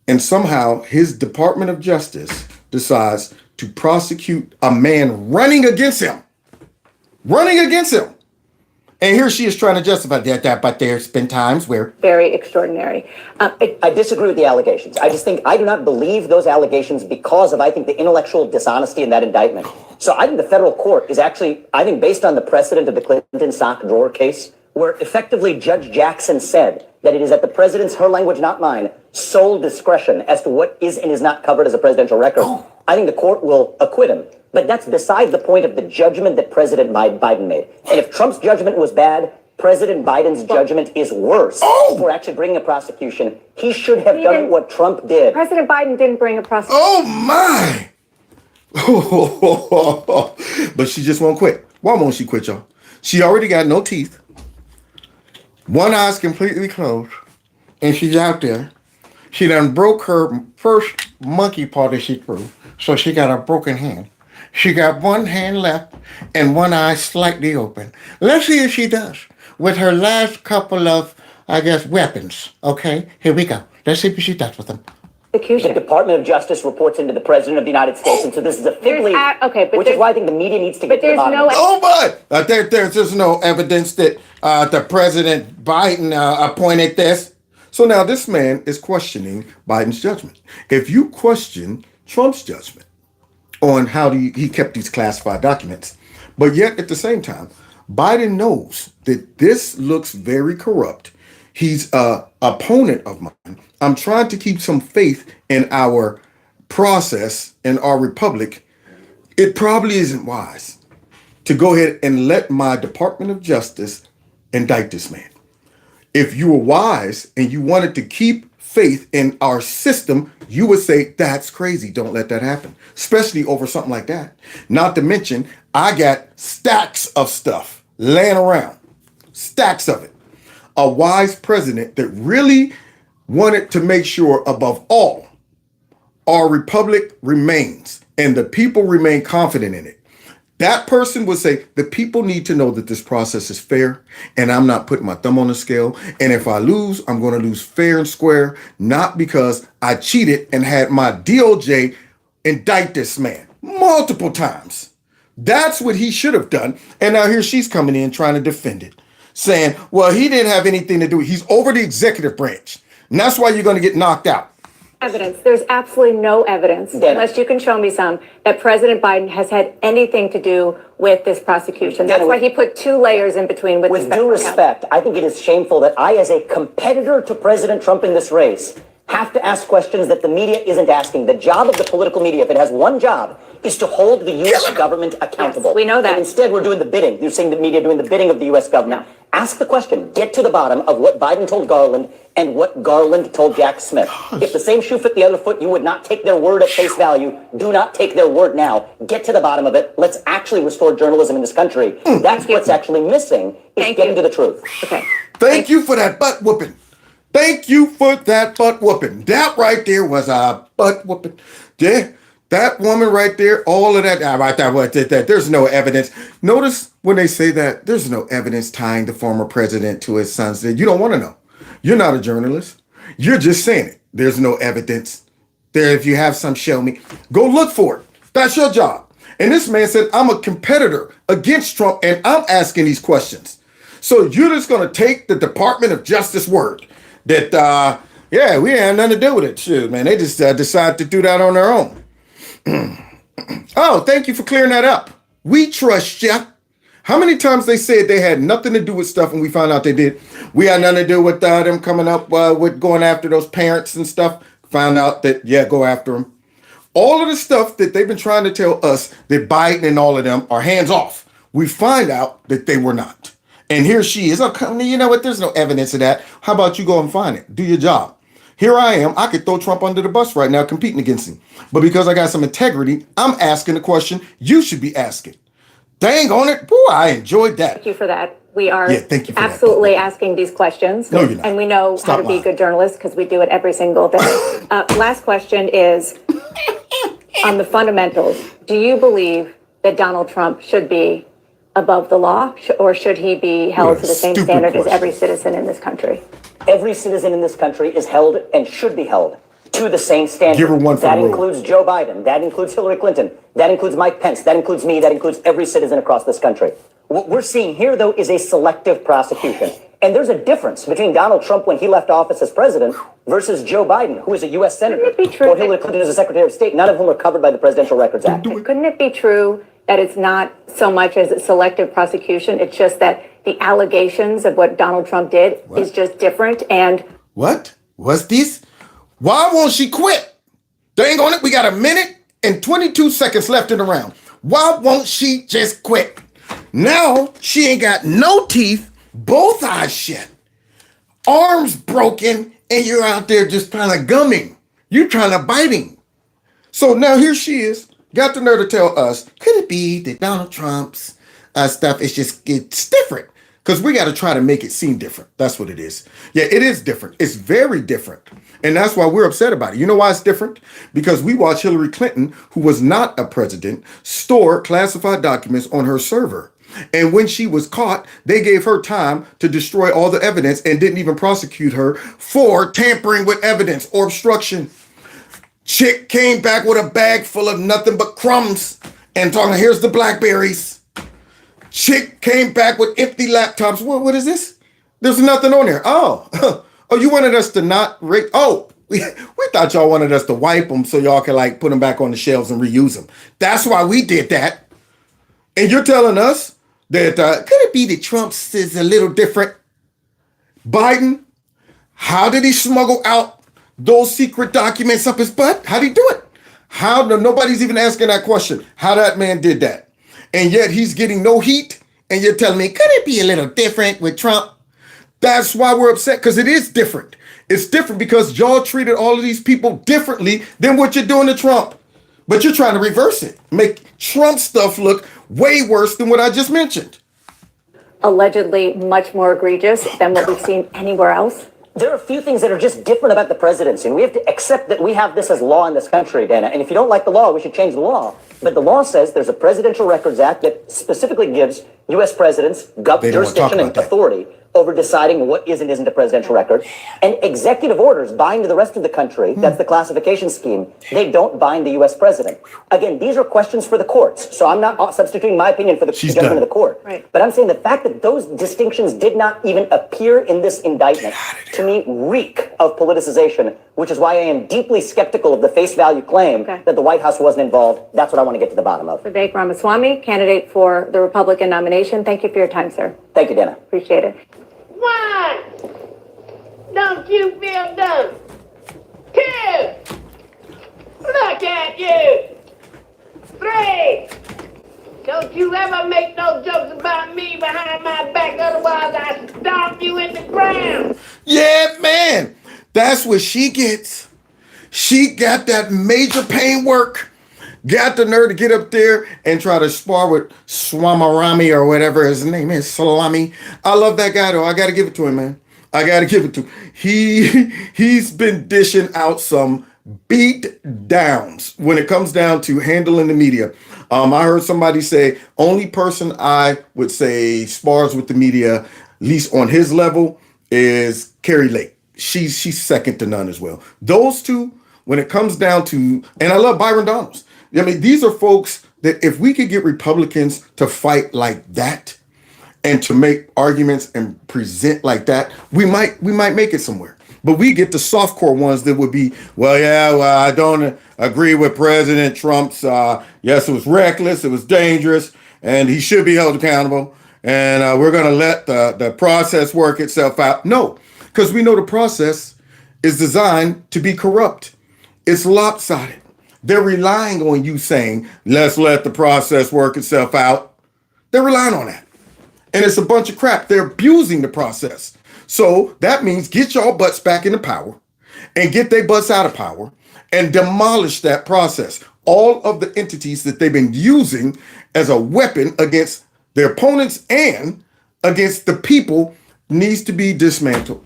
and somehow his Department of Justice decides to prosecute a man running against him. And here she is trying to justify that, but there's been times where... Very extraordinary. I disagree with the allegations. I just think I do not believe those allegations because of, I think, the intellectual dishonesty in that indictment. So I think the federal court is actually, I think, based on the precedent of the Clinton sock drawer case, where effectively Judge Jackson said that it is at the president's, her language, not mine, sole discretion as to what is and is not covered as a presidential record. I think the court will acquit him. But that's beside the point of the judgment that President Biden made. And if Trump's judgment was bad, President Biden's judgment is worse for actually bringing a prosecution. He should have done what Trump did. President Biden didn't bring a prosecution. Oh, my. But she just won't quit. Why won't she quit, y'all? She already got no teeth. One eye's completely closed. And she's out there. She done broke her first monkey paw that she threw. So she got a broken hand. She got one hand left and one eye slightly open. Let's see if she does with her last couple of, I guess, weapons. Okay, here we go. Let's see if she does with them. The Department of Justice reports into the President of the United States, and so this is a fig leaf, which is why I think the media needs to get to the bottom. There's no evidence that the President Biden appointed this. So now this man is questioning Biden's judgment. If you question Trump's judgment on how he kept these classified documents, but yet at the same time, Biden knows that this looks very corrupt. He's an opponent of mine. I'm trying to keep some faith in our process, in our republic. It probably isn't wise to go ahead and let my Department of Justice indict this man. If you were wise and you wanted to keep faith in our system, you would say, that's crazy. Don't let that happen, especially over something like that. Not to mention, I got stacks of stuff laying around, stacks of it. A wise president that really wanted to make sure, above all, our republic remains and the people remain confident in it. That person would say, the people need to know that this process is fair and I'm not putting my thumb on the scale. And if I lose, I'm going to lose fair and square, not because I cheated and had my DOJ indict this man multiple times. That's what he should have done. And now here she's coming in trying to defend it, saying, well, he didn't have anything to do with it. He's over the executive branch. And that's why you're going to get knocked out. Evidence. There's absolutely no evidence, unless you can show me some, that President Biden has had anything to do with this prosecution. That's why he put 2 layers in between. With due respect, I think it is shameful that I, as a competitor to President Trump in this race, have to ask questions that the media isn't asking. The job of the political media, if it has one job, is to hold the U.S. government accountable. Yes, we know that. And instead, we're doing the bidding. You're seeing the media doing the bidding of the U.S. government. No. Ask the question. Get to the bottom of what Biden told Garland and what Garland told Jack Smith. If the same shoe fit the other foot, you would not take their word at face value. Do not take their word now. Get to the bottom of it. Let's actually restore journalism in this country. That's what's actually missing, is getting to the truth. Okay. Thank you for that butt whooping. Thank you for that butt whooping. That right there was a butt whooping. Yeah, that woman right there, all of that, right there, what did that? There's no evidence. Notice when they say that, there's no evidence tying the former president to his sons. You don't want to know. You're not a journalist. You're just saying it. There's no evidence. There, if you have some, show me. Go look for it. That's your job. And this man said, I'm a competitor against Trump, and I'm asking these questions. So you're just going to take the Department of Justice word that, yeah, we had nothing to do with it. Shoot, man, they just decided to do that on their own. Oh, thank you for clearing that up. We trust you. How many times they said they had nothing to do with stuff and we found out they did? We had nothing to do with them coming up with going after those parents and stuff. Found out that, yeah, go after them. All of the stuff that they've been trying to tell us that Biden and all of them are hands off. We find out that they were not. And here she is. You know what? There's no evidence of that. How about you go and find it? Do your job. Here I am. I could throw Trump under the bus right now competing against him. But because I got some integrity, I'm asking the question you should be asking. Dang on it. Boy, I enjoyed that. Thank you for that. We are thank you for absolutely asking these questions. No, you're not. And we know how to be good journalists because we do it every single day. Last question is on the fundamentals. Do you believe that Donald Trump should be above the law, or should he be held to the same standard as every citizen in this country? Every citizen in this country is held and should be held to the same standard. Give her one for that the road. includes Joe Biden. That includes Hillary Clinton. That includes Mike Pence. That includes me. That includes every citizen across this country. What we're seeing here, though, is a selective prosecution. And there's a difference between Donald Trump when he left office as president versus Joe Biden, who is a U.S. senator, or Hillary Clinton as a secretary of state, none of whom are covered by the Presidential Records Act. Couldn't it be true that it's not so much as a selective prosecution, it's just that the allegations of what Donald Trump did is just different? And what? What's this? Why won't she quit? Dang on it, we got a minute and 22 seconds left in the round. Why won't she just quit? Now she ain't got no teeth, both eyes shut, arms broken, and you're out there just trying to gumming. You're trying to biting. So now here she is, got the nerve to tell us, could it be that Donald Trump's stuff is just, it's different? Because we got to try to make it seem different. That's what it is. Yeah, it is different. It's very different. And that's why we're upset about it. You know why it's different? Because we watched Hillary Clinton, who was not a president, store classified documents on her server. And when she was caught, they gave her time to destroy all the evidence and didn't even prosecute her for tampering with evidence or obstruction. Chick came back with a bag full of nothing but crumbs and talking, here's the blackberries. Chick came back with empty laptops. What is this? There's nothing on there. Oh, you wanted us to not rate. Oh, we thought y'all wanted us to wipe them so y'all can like put them back on the shelves and reuse them. That's why we did that. And you're telling us that, could it be that Trump's is a little different? Biden, how did he smuggle out those secret documents up his butt? How'd he do it? Nobody's even asking that question. How that man did that. And yet he's getting no heat. And you're telling me, could it be a little different with Trump? That's why we're upset, because it is different. It's different because y'all treated all of these people differently than what you're doing to Trump. But you're trying to reverse it. Make Trump stuff look way worse than what I just mentioned. Allegedly much more egregious than what we've seen anywhere else. There are a few things that are just different about the presidency, and we have to accept that we have this as law in this country, Dana. And if you don't like the law, we should change the law. But the law says there's a Presidential Records Act that specifically gives U.S. presidents jurisdiction and authority over deciding what is and isn't a presidential record. And executive orders bind the rest of the country. That's the classification scheme. They don't bind the U.S. president. Again, these are questions for the courts. So I'm not substituting my opinion for the judgment of the court. Right. But I'm saying the fact that those distinctions did not even appear in this indictment, to me, reek of politicization, which is why I am deeply skeptical of the face value claim that the White House wasn't involved. That's what I want to get to the bottom of. Vivek Ramaswamy, candidate for the Republican nomination. Thank you for your time, sir. Thank you, Dana. Appreciate it. 1, don't you feel dumb? 2, look at you. 3, don't you ever make no jokes about me behind my back, otherwise I stomp you in the ground. Yeah, man. That's what she gets. She got that major pain work. Got the nerve to get up there and try to spar with Ramaswamy or whatever his name is, Salami. I love that guy though. I got to give it to him, man. I got to give it to him. He's been dishing out some beat downs when it comes down to handling the media. I heard somebody say only person I would say spars with the media, at least on his level, is Carrie Lake. She's second to none as well. Those two, when it comes down to, and I love Byron Donalds. I mean, these are folks that if we could get Republicans to fight like that and to make arguments and present like that, we might make it somewhere. But we get the softcore ones that would be, I don't agree with President Trump's, yes, it was reckless, it was dangerous, and he should be held accountable, and we're going to let the process work itself out. No, because we know the process is designed to be corrupt. It's lopsided. They're relying on you saying, let's let the process work itself out. They're relying on that. And it's a bunch of crap. They're abusing the process. So that means get y'all butts back into power and get their butts out of power and demolish that process. All of the entities that they've been using as a weapon against their opponents and against the people needs to be dismantled.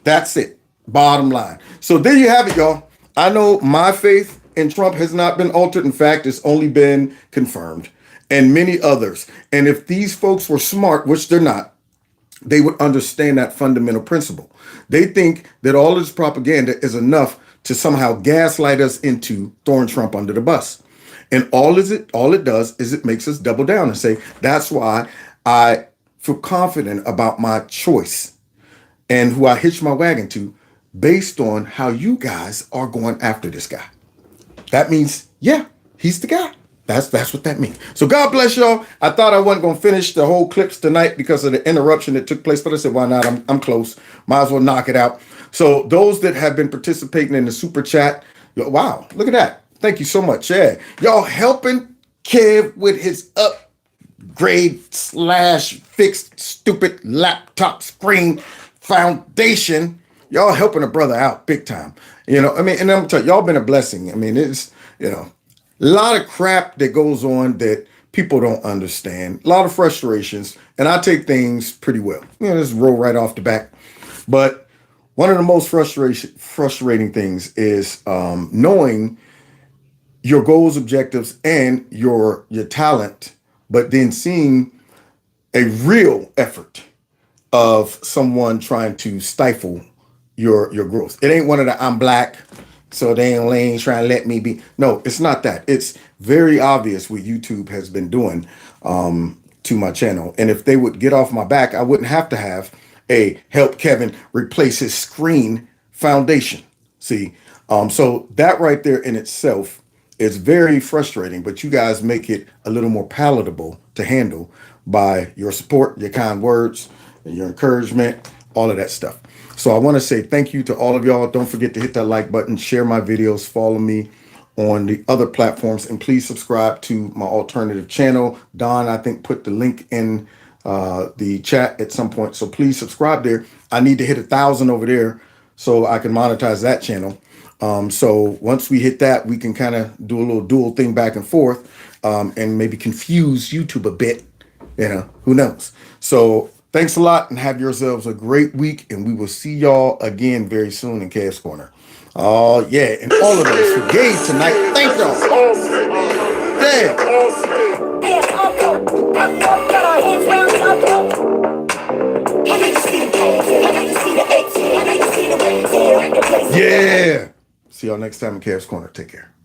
That's it. Bottom line. So there you have it, y'all. I know my faith in Trump has not been altered. In fact, it's only been confirmed, and many others. And if these folks were smart, which they're not, they would understand that fundamental principle. They think that all this propaganda is enough to somehow gaslight us into throwing Trump under the bus. And all it does is it makes us double down and say, that's why I feel confident about my choice and who I hitch my wagon to based on how you guys are going after this guy. That means, yeah, he's the guy. That's what that means. So God bless y'all. I thought I wasn't going to finish the whole clips tonight because of the interruption that took place, but I said, why not? I'm close. Might as well knock it out. So those that have been participating in the super chat, wow, look at that. Thank you so much. Yeah, y'all helping Kev with his upgrade / fixed stupid laptop screen foundation. Y'all helping a brother out big time. You know, I mean, and I'm telling you, y'all been a blessing. I mean, it's, a lot of crap that goes on that people don't understand, a lot of frustrations, and I take things pretty well. Just roll right off the back. But one of the most frustrating things is knowing your goals, objectives, and your talent, but then seeing a real effort of someone trying to stifle your growth. It ain't one of the I'm black, so they ain't trying to let me be. No, it's not that. It's very obvious what YouTube has been doing to my channel. And if they would get off my back, I wouldn't have to have a help Kevin replace his screen foundation. See, so that right there in itself is very frustrating, but you guys make it a little more palatable to handle by your support, your kind words, and your encouragement, all of that stuff. So I want to say thank you to all of y'all. Don't forget to hit that like button, share my videos, follow me on the other platforms, and please subscribe to my alternative channel. Don, I think, put the link in the chat at some point. So please subscribe there. I need to hit 1,000 over there so I can monetize that channel. So once we hit that, we can kind of do a little dual thing back and forth and maybe confuse YouTube a bit. Who knows? So thanks a lot and have yourselves a great week. And we will see y'all again very soon in Cavs Corner. Oh, yeah. And all of those who gave tonight, thank y'all. Yeah. see y'all next time in Cavs Corner. Take care.